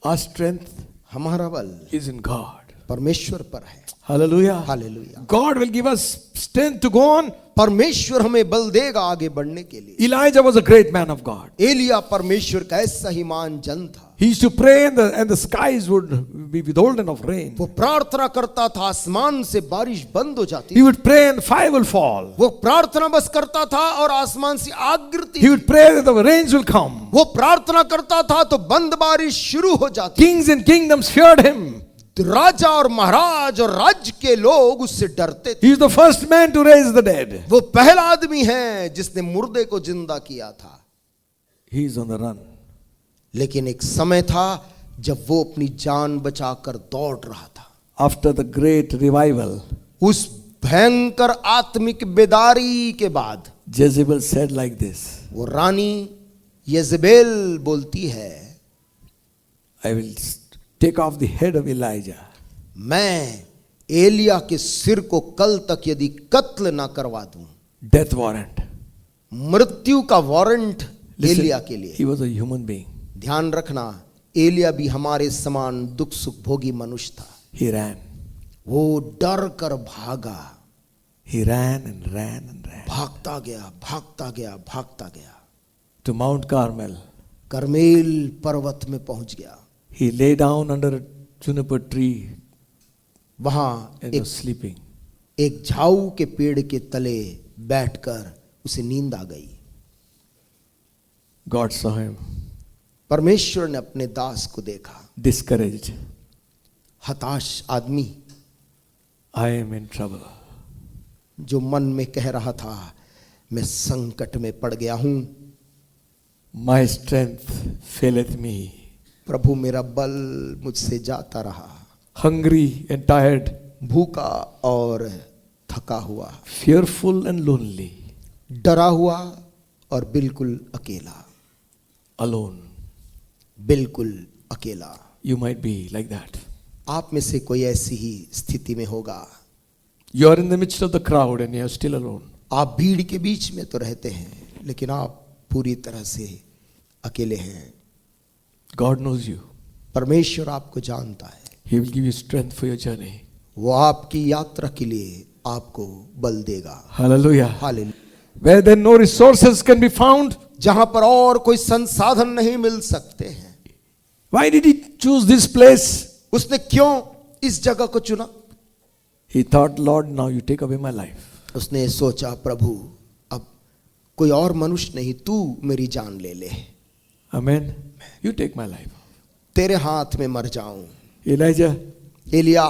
Our strength हमारा बल is in God. परमेश्वर पर है। Hallelujah. Hallelujah. God will give us strength to go on. परमेश्वर हमें बल देगा आगे बढ़ने के लिए। Elijah was a great man of God. Elia परमेश्वर का ऐसा ही मान जन था। He used to pray and the skies would be withholden of rain. वो प्रार्थना करता था, आसमान से बारिश बंद हो जाती। He would pray and fire will fall. वो प्रार्थना बस करता था और आसमान से आग गिरती। He would pray that the rains will come. वो प्रार्थना करता था तो बंद बारिश शुरू हो जाती। Kings and kingdoms feared him. राजा और महाराज और राज्य के लोग उससे डरते थे। He is the first man to raise the dead. वो पहला आदमी है जिसने मुर्दे को जिंदा किया था। He is on the run. लेकिन एक समय था जब वो अपनी जान बचाकर दौड़ रहा था। After the great revival, उस भयंकर आत्मिक बेदारी के बाद Jezebel said like this, वो रानी यजेबेल बोलती है, I will take off the head of Elijah. मैं एलिया के सिर को कल तक यदि कत्ल ना करवा दूं, Death warrant. मृत्यु का वारंट Listen, एलिया के लिए। he was a human being. ध्यान रखना, एलिया भी हमारे समान दुख सुख भोगी मनुष्य था। He ran. वो डर कर भागा, He ran and ran and ran भागता गया, भागता गया, भागता गया, to Mount Carmel. करमेल पर्वत में पहुंच गया। He lay down under a juniper tree वहां and was sleeping. एक झाऊ के पेड़ के तले बैठकर उसे नींद आ गई। God saw him, परमेश्वर ने अपने दास को देखा, discouraged. हताश आदमी I am in trouble. जो मन में कह रहा था मैं संकट में पड़ गया हूं, My strength faileth me. प्रभु मेरा बल मुझसे जाता रहा, Hungry and tired, भूखा और थका हुआ, fearful and lonely, डरा हुआ और बिल्कुल अकेला, alone. बिल्कुल अकेला। You might be like that. आप में से कोई ऐसी ही स्थिति में होगा। You are in the midst of the crowd and you are still alone. आप भीड़ के बीच में तो रहते हैं, लेकिन आप पूरी तरह से अकेले हैं। God knows you. परमेश्वर आपको जानता है, He will give you strength for your journey. वो आपकी यात्रा के लिए आपको बल देगा। Hallelujah. Hallelujah. Where then no resources can be found, जहां पर और कोई संसाधन नहीं मिल सकते हैं, why did he choose this place? उसने क्यों इस जगह को चुना? He thought, Lord, now you take away my life. उसने सोचा, प्रभु अब कोई और मनुष्य नहीं, तू मेरी जान ले ले, Amen. You take my life. तेरे हाथ में मर जाऊं। Elijah, Elia,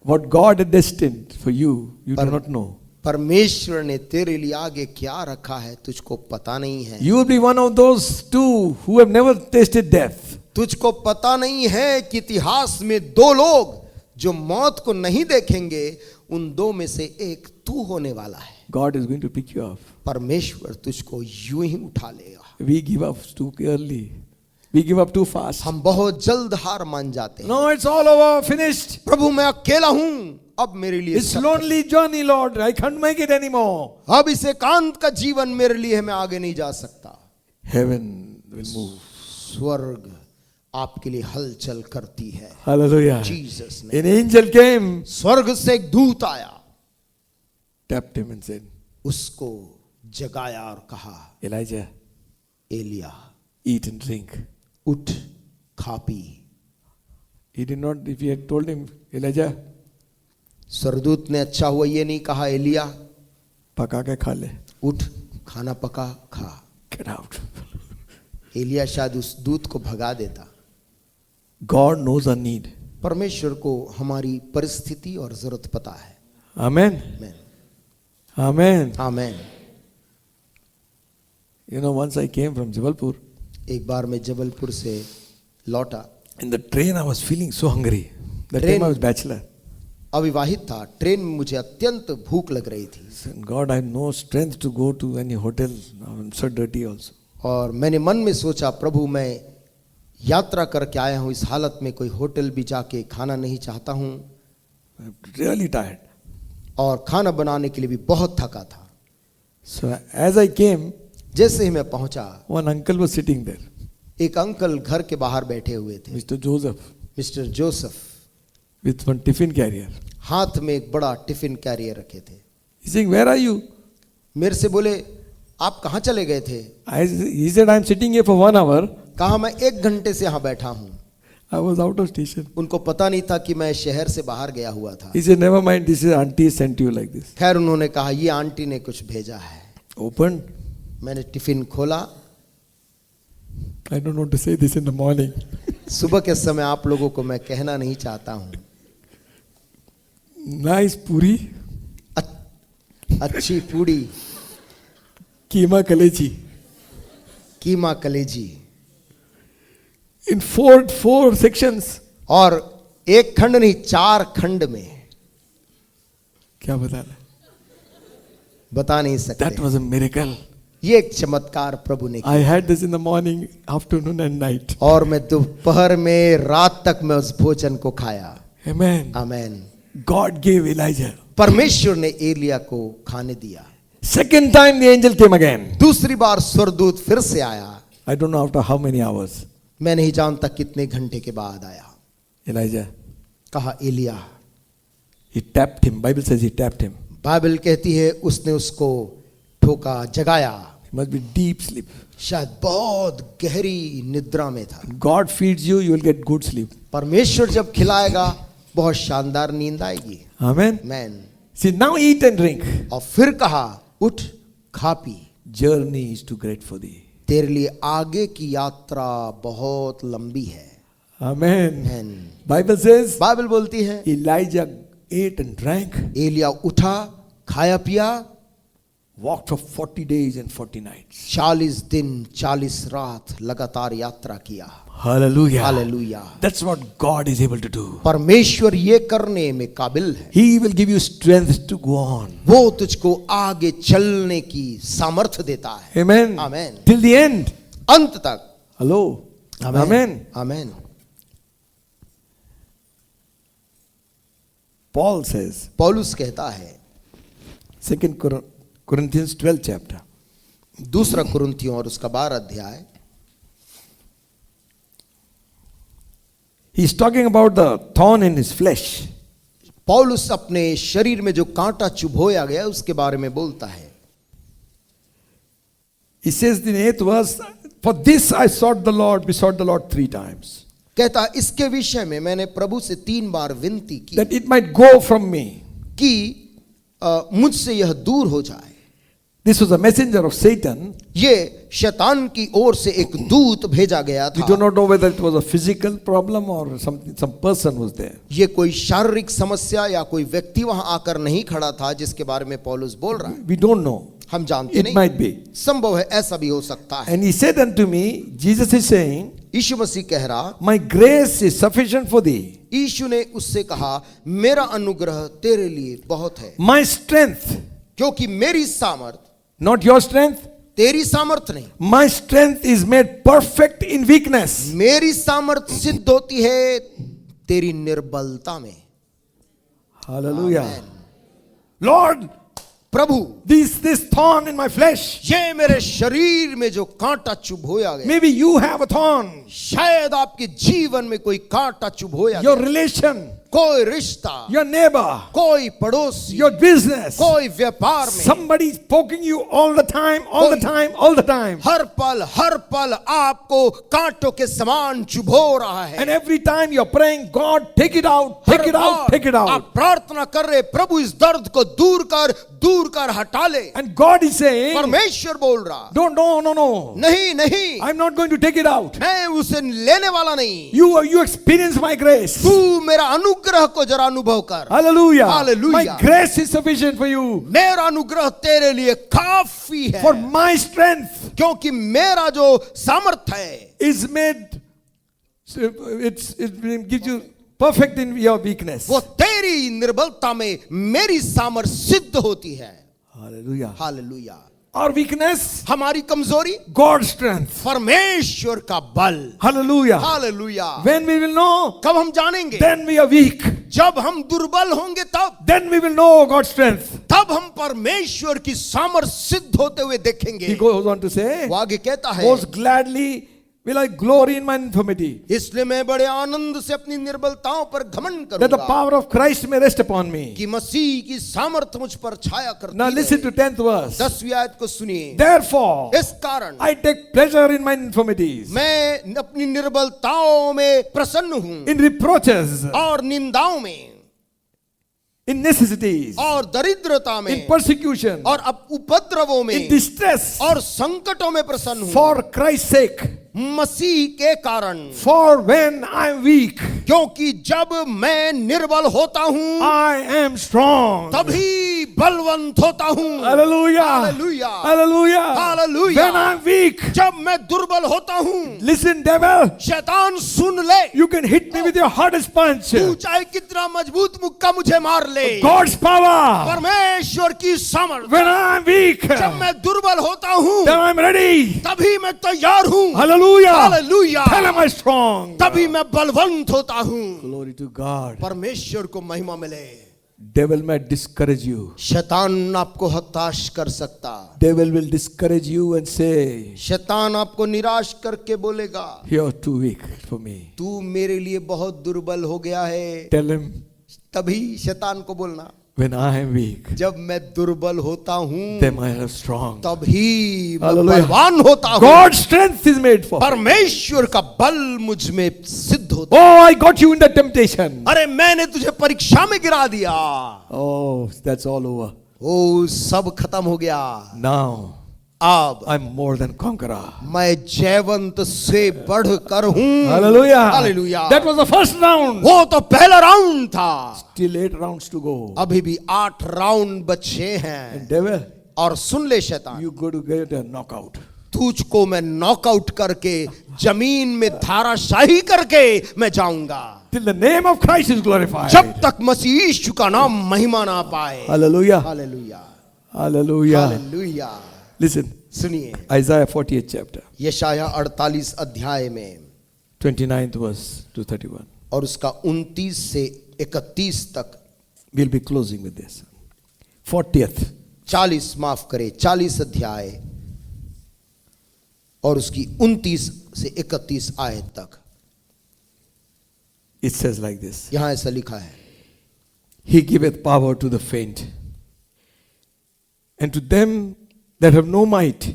what God had destined for you, you do not know. परमेश्वर ने तेरे लिए आगे क्या रखा है तुझको पता नहीं है। You will be one of those two who have never tasted death. तुझको पता नहीं है कि इतिहास में दो लोग जो मौत को नहीं देखेंगे, उन दो में से एक तू होने वाला है। God is going to pick you up. परमेश्वर तुझको यूं ही उठा लेगा। We give up too early. We give up too fast. हम बहुत जल्द हार मान जाते हैं। No, it's all over, finished. प्रभु मैं अकेला हूं, अब मेरे लिए It's lonely journey, Lord. I can't make it anymore. अब इस एकांत का जीवन मेरे लिए है, मैं आगे नहीं जा सकता। Heaven will move. स्वर्ग आपके लिए हलचल करती है। Hallelujah. जीसस ने, An angel came, स्वर्ग से एक दूत आया, tapped him and said, उसको जगाया और कहा, Elijah, Elia eat and drink. उठ खा P. He did not, if he had told him, Elijah, स्वर्गदूत ने अच्छा हुआ ये नहीं कहा, एलिया पका के खा ले. उठ खाना पका खा। Get out. एलिया शायद उस दूत को भगा देता। God knows our need. परमेश्वर को हमारी परिस्थिति और जरूरत पता है। Amen. आमीन, Amen. आमीन। You know, once I came from Jabalpur. एक बार मैं जबलपुर से लौटा। In the train, I was feeling so hungry. The time I was bachelor. अविवाहित था, ट्रेन में मुझे अत्यंत भूख लग रही थी। God, I have no strength to go to any hotel. I'm so dirty also. और मैंने मन में सोचा, प्रभु मैं यात्रा करके आया हूँ, इस हालत में कोई होटल भी जाके खाना नहीं चाहता हूँ, I'm really tired. और खाना बनाने के लिए भी बहुत थका था। So as I came, जैसे ही मैं पहुंचा, one uncle was sitting there, एक अंकल घर के बाहर बैठे हुए थे, Mr. Joseph, mister Joseph, with one tiffin carrier. हाथ में एक बड़ा टिफिन कैरियर रखे थे। He's saying, where are you? मेरे से बोले, आप कहाँ चले गए थे? He said, I'm sitting here for 1 hour. कहा मैं 1 घंटे से यहाँ बैठा हूँ। I was out of station. उनको पता नहीं था कि मैं शहर से बाहर गया हुआ था। He said, never mind, this is auntie sent you like this. खैर उन्होंने कहा ये आंटी ने कुछ भेजा है। Opened. मैंने टिफिन खोला। I don't want to say this in the morning. सुबह के समय आप लोगों को मैं कहना नहीं चाहता हूं, नाइस पूरी, अच्छी पूड़ी, कीमा कलेजी, कीमा कलेजी, in four sections. और एक खंड नहीं 4 खंड में। क्या बताना? बता नहीं That सकते। was a miracle. ये एक चमत्कार प्रभु ने I किया। had this in the morning, afternoon and night. और मैं दोपहर में रात तक मैं उस भोजन को खाया। Amen. आमेन। God gave Elijah. परमेश्वर ने एलिया को खाने दिया। Second time the angel came again. दूसरी बार स्वर्गदूत फिर से आया। I don't know after how many hours. मैं नहीं जानता कितने घंटे के बाद आया। Elijah. कहा एलिया। He tapped him. Bible says he tapped him. Bible कहती है उसने उसको ठोका, जगाया। He must be deep sleep. शायद बहुत गहरी निद्रा में था। God feeds you, you will get good sleep. परमेश्वर जब खिलाएगा बहुत शानदार नींद आएगी। Amen. Man. See, now eat and drink. और फिर कहा उठ खा P, Journey is too great for thee. तेरे लिए आगे की यात्रा बहुत लंबी है। Amen. Man. Bible says Bible बोलती है Elijah ate and drank, Elia उठा, खाया पिया, walked for 40 days and 40 nights. 40 दिन 40 रात लगातार यात्रा किया। Hallelujah. Hallelujah. That's what God is able to do. परमेश्वर ये करने में काबिल है। He will give you strength to go on. वो तुझको आगे चलने की सामर्थ्य देता है। Amen. Amen. Till the end. अंत तक। Hello. Amen. आमेन। Paul says, पौलुस कहता है 2 Corinthians 12 chapter. दूसरा कुरिन्थियों और उसका 12 अध्याय। He's talking about the thorn in his flesh. पौलुस अपने शरीर में जो कांटा चुभोया गया उसके बारे में बोलता है। He says in the 8th verse, for this I besought the Lord 3 times. कहता है इसके विषय में मैंने प्रभु से 3 बार विनती की That it might go from me. कि मुझसे यह दूर हो जाए। This was a messenger of Satan. ये शैतान की ओर से एक दूत भेजा गया We था। do not know whether it was a physical problem or some person was there. ये कोई शारीरिक समस्या या कोई व्यक्ति वहां आकर नहीं खड़ा था जिसके बारे में पौलुस बोल रहा है। We don't know. हम जानते It नहीं, might be. संभव है ऐसा भी हो सकता है। And he said unto me, Jesus is saying, यीशु मसीह कह रहा, my grace is sufficient for thee. यीशु ने उससे कहा मेरा अनुग्रह तेरे लिए बहुत है, My strength, क्योंकि मेरी सामर्थ, not your strength. तेरी सामर्थ नहीं, My strength is made perfect in weakness. मेरी सामर्थ सिद्ध होती है तेरी निर्बलता में। Hallelujah. Amen. Lord, Prabhu this thorn in my flesh. ये मेरे शरीर में जो कांटा चुभोया गया, Maybe you have a thorn. शायद आपके जीवन में कोई कांटा चुभोया Your गया, relation, कोई रिश्ता, your neighbor, कोई पड़ोसी, your business. कोई व्यापार में Somebody is poking you all the time, all the time, all the time. हर पल आपको कांटों के समान चुभो रहा है। And every time you're praying, God, take it out, take it out, take it आप out. प्रार्थना कर रहे, प्रभु इस दर्द को दूर कर हटा ले। And God is saying, परमेश्वर बोल रहा, no. नहीं, I'm not going to take it out. मैं उसे लेने वाला नहीं। You experience my grace. तू मेरा अनुग्रह को जरा अनुभव कर। Hallelujah. Hallelujah. My grace is sufficient for you. मेरा अनुग्रह तेरे लिए काफी है, For my strength क्योंकि मेरा जो सामर्थ है is made, it gives you perfect in your weakness. वो तेरी निर्बलता में मेरी सामर्थ सिद्ध होती है। Hallelujah. हालेलुया। Our weakness, हमारी कमजोरी God's strength. परमेश्वर का बल। Hallelujah. Hallelujah. When we will know, कब हम जानेंगे? then we are weak. जब हम दुर्बल होंगे तब Then we will know God's strength. तब हम परमेश्वर की सामर्थ सिद्ध होते हुए देखेंगे। He goes on to say, वो आगे कहता है, most gladly will I glory in my infirmity, इसलिए मैं बड़े आनंद से अपनी निर्बलताओं पर घमंड that the करूंगा power of Christ may rest upon me. कि मसीह की सामर्थ मुझ पर छाया करती Now listen to है। 10th verse. 10वीं आयत को सुनिए। Therefore, इस कारण I take pleasure in my infirmities, मैं अपनी निर्बलताओं में प्रसन्न हूं in reproaches, और निंदाओं में, in necessities, और दरिद्रता में, in persecution, और अब उपद्रवों में, in distress, और संकटों में प्रसन्न हूं, for Christ's sake. मसीह के कारण। For when I'm weak, क्योंकि जब मैं निर्बल होता हूं, I am strong. तभी बलवंत होता हूं। Hallelujah. Hallelujah. Hallelujah. Hallelujah. When I'm weak, जब मैं दुर्बल होता हूं, listen, devil, शैतान सुन ले, you can hit me with your hardest punch. तू चाहे कितना मजबूत मुक्का मुझे मार ले, God's power. परमेश्वर की सामर्थ, When I'm weak, जब मैं दुर्बल होता हूं, then I'm ready. तभी मैं तैयार हूं। Hallelujah. Hallelujah. Tell him I'm strong. तभी मैं बलवंत होता हूं। Glory to God. परमेश्वर को महिमा मिले। Devil might discourage you. शैतान आपको हताश कर सकता, Devil will discourage you and say, शैतान आपको निराश करके बोलेगा, you're too weak for me. तू मेरे लिए बहुत दुर्बल हो गया है। Tell him, तभी शैतान को बोलना, when I am weak, जब मैं दुर्बल होता हूं, then I am strong. तभी मैं Hallelujah. बलवान होता हूं। God's strength is made for. परमेश्वर का बल मुझ में सिद्ध होता। Oh, I got you in the temptation. अरे मैंने तुझे परीक्षा में गिरा दिया। Oh, that's all over. ओ सब खत्म हो गया। Now, अब I'm more than conqueror. मैं जयवंत से बढ़कर हूं। Hallelujah. Hallelujah. That was the first round. वो तो पहला राउंड था। Still 8 rounds to go. अभी भी 8 राउंड बचे And हैं। devil, और सुन ले शैतान, you go to get a knockout. तुझको मैं नॉकआउट करके जमीन में धाराशाही करके मैं जाऊंगा, Till the name of Christ is glorified. जब तक मसीह यीशु का नाम महिमा ना पाए। Hallelujah. Hallelujah, Hallelujah. Hallelujah. Listen, सुनिए, Isaiah 48th chapter, यशाया 48 अध्याय में 29th verse to 31. और उसका 29 से 31 तक, We'll be closing with this. 40th. 40 माफ करे, 40 अध्याय और उसकी 29 से 31 आयत तक। It says like this. यहां ऐसा लिखा है, He giveth power to the faint, and to them that have no might,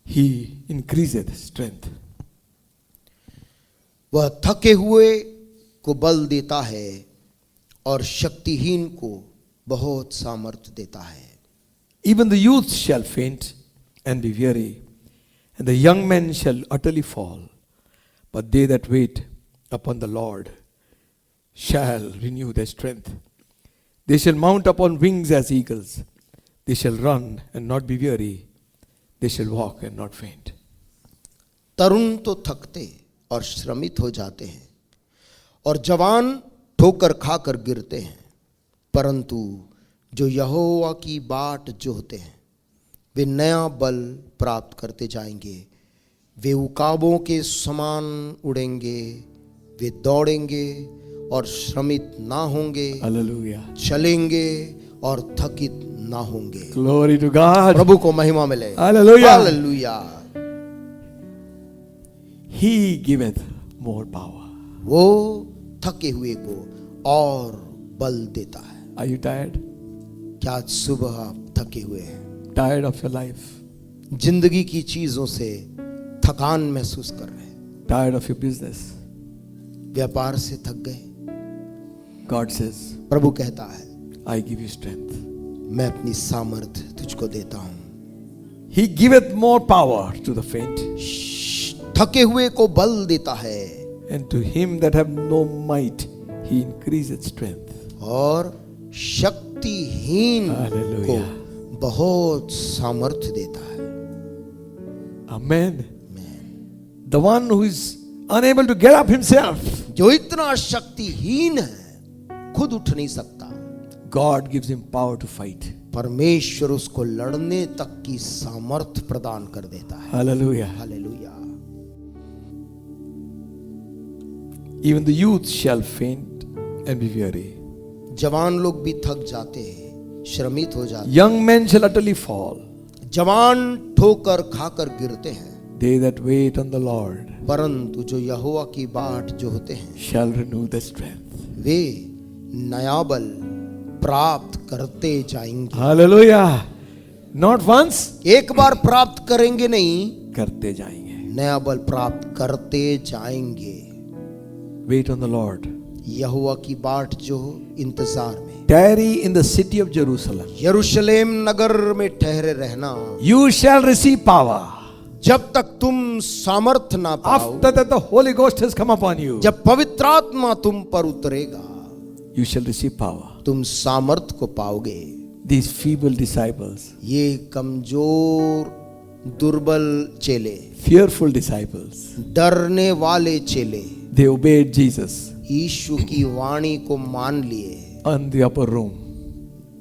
He increaseth strength. वह थके हुए को बल देता है और शक्तिहीन को बहुत सामर्थ देता है। Even the youth shall faint and be weary, and the young men shall utterly fall. But they that wait upon the Lord shall renew their strength. They shall mount upon wings as eagles. They shall run and not be weary. They shall walk and not faint. तरुण तो थकते और श्रमित हो जाते हैं, और जवान ठोकर खाकर गिरते हैं, परंतु जो यहोवा की बाट जोहते हैं वे नया बल प्राप्त करते जाएंगे। वे उकाबों के समान उड़ेंगे, वे दौड़ेंगे और श्रमित ना होंगे, Hallelujah. चलेंगे और थकित ना होंगे। Glory to God. प्रभु को महिमा मिले। Hallelujah. Hallelujah. He giveth more power. वो थके हुए को और बल देता है। Are you tired? क्या आज सुबह आप थके हुए हैं? Tired of your life? जिंदगी की चीजों से थकान महसूस कर रहे हैं? Tired of your business? व्यापार से थक गए? God says, प्रभु कहता है, I give you strength. मैं अपनी सामर्थ तुझको देता हूं। He giveth more power to the faint, थके हुए को बल देता है, and to him that have no might, he increaseth strength. और शक्तिहीन Hallelujah. को बहुत सामर्थ देता है। Amen. The one who is unable to get up himself, जो इतना शक्तिहीन है, खुद उठ नहीं सकता, God gives him power to fight. परमेश्वर उसको लड़ने तक की सामर्थ प्रदान कर देता है। Hallelujah. Hallelujah. Even the youth shall faint and be weary. जवान लोग भी थक जाते हैं, श्रमित हो जाते Young men shall utterly fall. हैं, जवान ठोकर खाकर गिरते हैं, They that wait on the Lord परंतु जो यहोवा की बाट जो होते हैं shall renew their strength. वे नया बल प्राप्त करते जाएंगे। Hallelujah. Not once, एक बार प्राप्त करेंगे नहीं, करते जाएंगे. नया बल प्राप्त करते जाएंगे। Wait on the Lord. यहोवा की बाट जो इंतजार में, tarry in the city of Jerusalem. यरूशलेम नगर में ठहरे रहना, You shall receive power. जब तक तुम सामर्थ ना पाओ, After that the Holy Ghost has come upon you, जब पवित्र आत्मा तुम पर उतरेगा, you shall receive power. तुम सामर्थ को पाओगे। These feeble disciples, ये कमजोर दुर्बल चेले, fearful disciples, डरने वाले चेले, they obeyed Jesus यीशु की वाणी को मान लिए, on the upper room.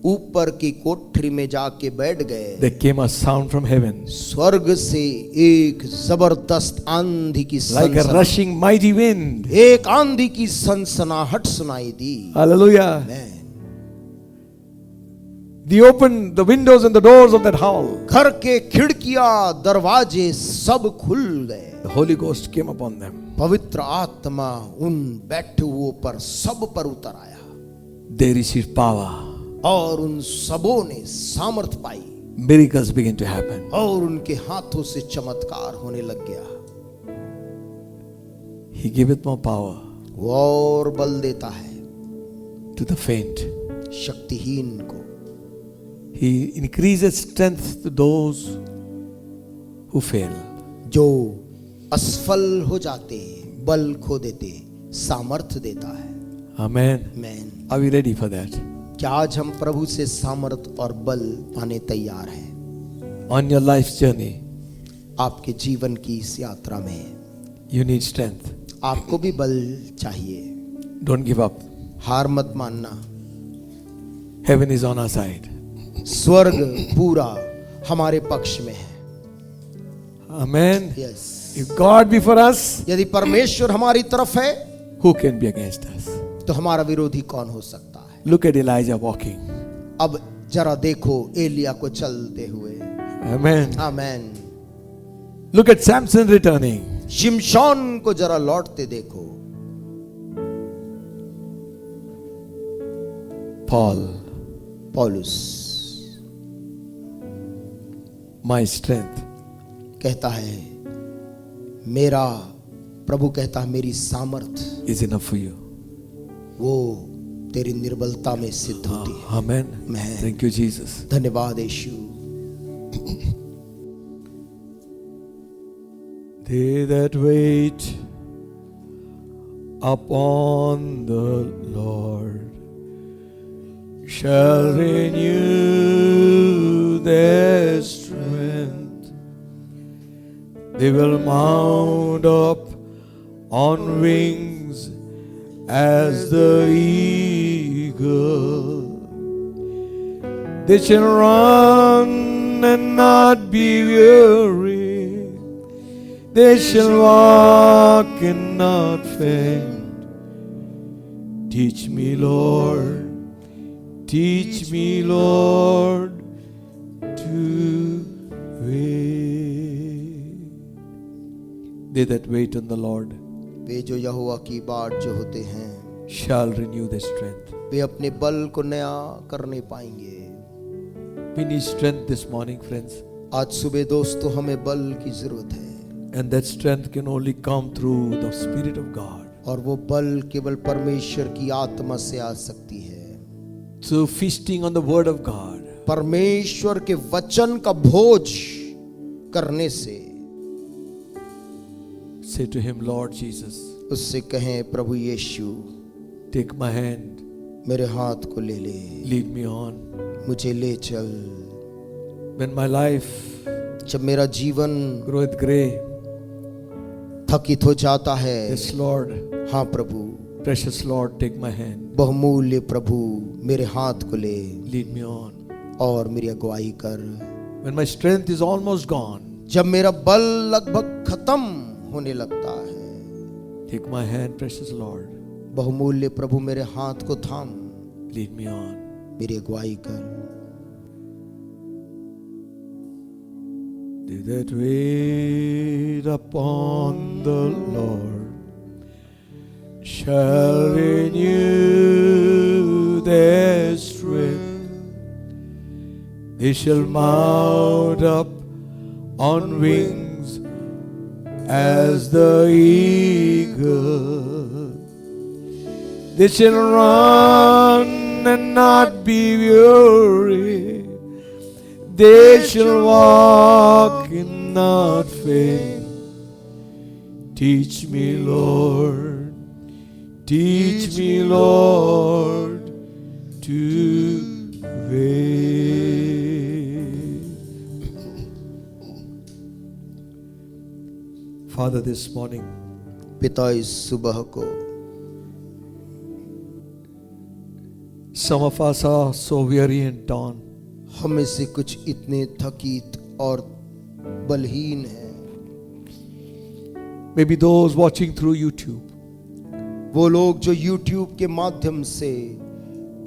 ऊपर की कोठरी में जाके बैठ गए। There came a sound from heaven स्वर्ग से एक जबरदस्त आंधी की like a rushing mighty wind. एक आंधी की सनसनाहट सुनाई दी। Hallelujah. Amen. They opened the windows and the doors of that hall. घर के खिड़कियां दरवाजे सब खुल गए। The Holy Ghost came upon them. पवित्र आत्मा उन बैठे हुओं पर सब पर उतर आया They received power. और उन सबों ने सामर्थ पाई Miracles began to happen. और उनके हाथों से चमत्कार होने लग गया। He giveth more power वो और बल देता है to the faint. शक्तिहीन को। He increases strength to those who fail. जो असफल हो जाते बल खो देते सामर्थ देता है। Amen. Amen. Are we ready for that? क्या आज हम प्रभु से सामर्थ और बल पाने तैयार हैं? On your life's journey, आपके जीवन की इस यात्रा में you need strength. आपको भी बल चाहिए। Don't give up. हार मत मानना। Heaven is on our side. स्वर्ग पूरा हमारे पक्ष में है। Amen. Yes. If God be for us, यदि परमेश्वर हमारी तरफ है who can be against us? तो हमारा विरोधी कौन हो सकता है? Look at Elijah walking. अब जरा देखो एलिया को चलते हुए। Amen. Amen. Look at Samson returning. शिमशोन को जरा लौटते देखो। Paul, पौलुस my strength कहता है मेरा, प्रभु कहता है मेरी सामर्थ is enough for you. वो तेरी निर्बलता में सिद्ध होती है। Amen. Amen. Thank you, Jesus. धन्यवाद यीशु। They that wait upon the Lord shall renew their strength. They will mount up on wings as the eagle. They shall run and not be weary. They shall walk and not faint. Teach me, Lord. Teach me, Lord, to wait. They that wait on the Lord वे जो यहोवा की बाट जो होते हैं shall renew their strength. वे अपने बल को नया करने पाएंगे। We need strength this morning, friends. आज सुबह दोस्तों हमें बल की जरूरत है And that strength can only come through the Spirit of God. और वो बल केवल परमेश्वर की आत्मा से आ सकती है। So feasting on the Word of God. परमेश्वर के वचन का भोज करने से। Say to Him, Lord Jesus, उससे कहें प्रभु यीशु take my hand, मेरे हाथ को ले ले, lead me on. मुझे ले चल। When my life जब मेरा जीवन groweth grey, थकित हो जाता है, yes, Lord, हाँ प्रभु, precious Lord, take my hand, बहुमूल्य प्रभु मेरे हाथ को ले lead me on. और मेरी अगुवाई कर। When my strength is almost gone, जब मेरा बल लगभग खत्म होने लगता है, take my hand, precious Lord, बहुमूल्य प्रभु मेरे हाथ को थाम, lead me on. मेरी अगुवाई कर। They that wait upon the Lord shall renew their strength. They shall mount up on wings as the eagle. They shall run and not be weary. They shall walk and not faint. Teach me, Lord. Teach me, Lord, to wait. Father, this morning, पिता इस सुबह को some of us are so weary and torn. हम में से कुछ इतने थकित और बलहीन हैं. Maybe those watching through YouTube. वो लोग जो YouTube के माध्यम से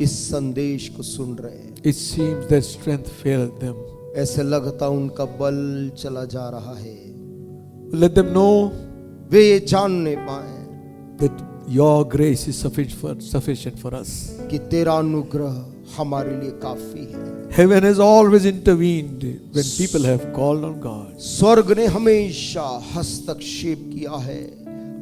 इस संदेश को सुन रहे हैं, It seems their strength failed them. ऐसे लगता उनका बल चला जा रहा है. Let them know वे ये जानने पाए that your grace is sufficient for us. कि तेरा अनुग्रह हमारे लिए काफी है. Heaven has always intervened when people have called on God. स्वर्ग ने हमेशा हस्तक्षेप किया है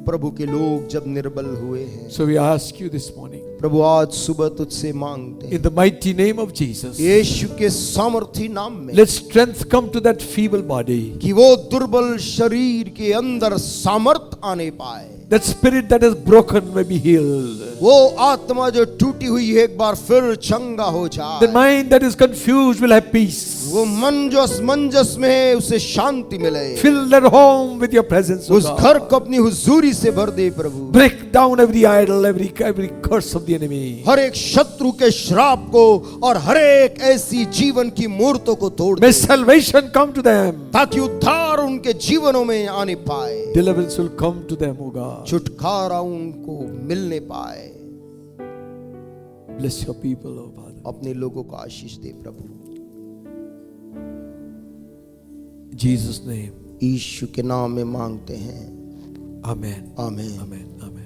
प्रभु के लोग जब निर्बल हुए हैं. So we ask you this morning, प्रभु आज सुबह तुझसे मांगते हैं in the mighty name of Jesus, यीशु के सामर्थी नाम में let strength come to that feeble body. कि वो दुर्बल शरीर के अंदर सामर्थ आने पाए. That spirit that is broken may be healed. वो आत्मा जो टूटी हुई है एक बार फिर चंगा हो The जाए. mind that is confused will have peace. वो मन जो असमंजस में है उसे शांति मिले. Fill their home with your presence, O उस घर God. को अपनी हुजूरी से भर दे प्रभु. Break down every idol, every curse of the enemy. हर एक शत्रु के श्राप को और हर एक ऐसी जीवन की मूर्तों को तोड़ May they salvation come to them. ताकि उद्धार उनके जीवनों में आने पाए. Deliverance will come to them, O God. छुटकारा उनको मिलने पाए. Bless your people, O Father. अपने लोगों को आशीष दे प्रभु. In Jesus' name. यीशु के नाम में मांगते हैं. Amen. आमीन. Amen. Amen.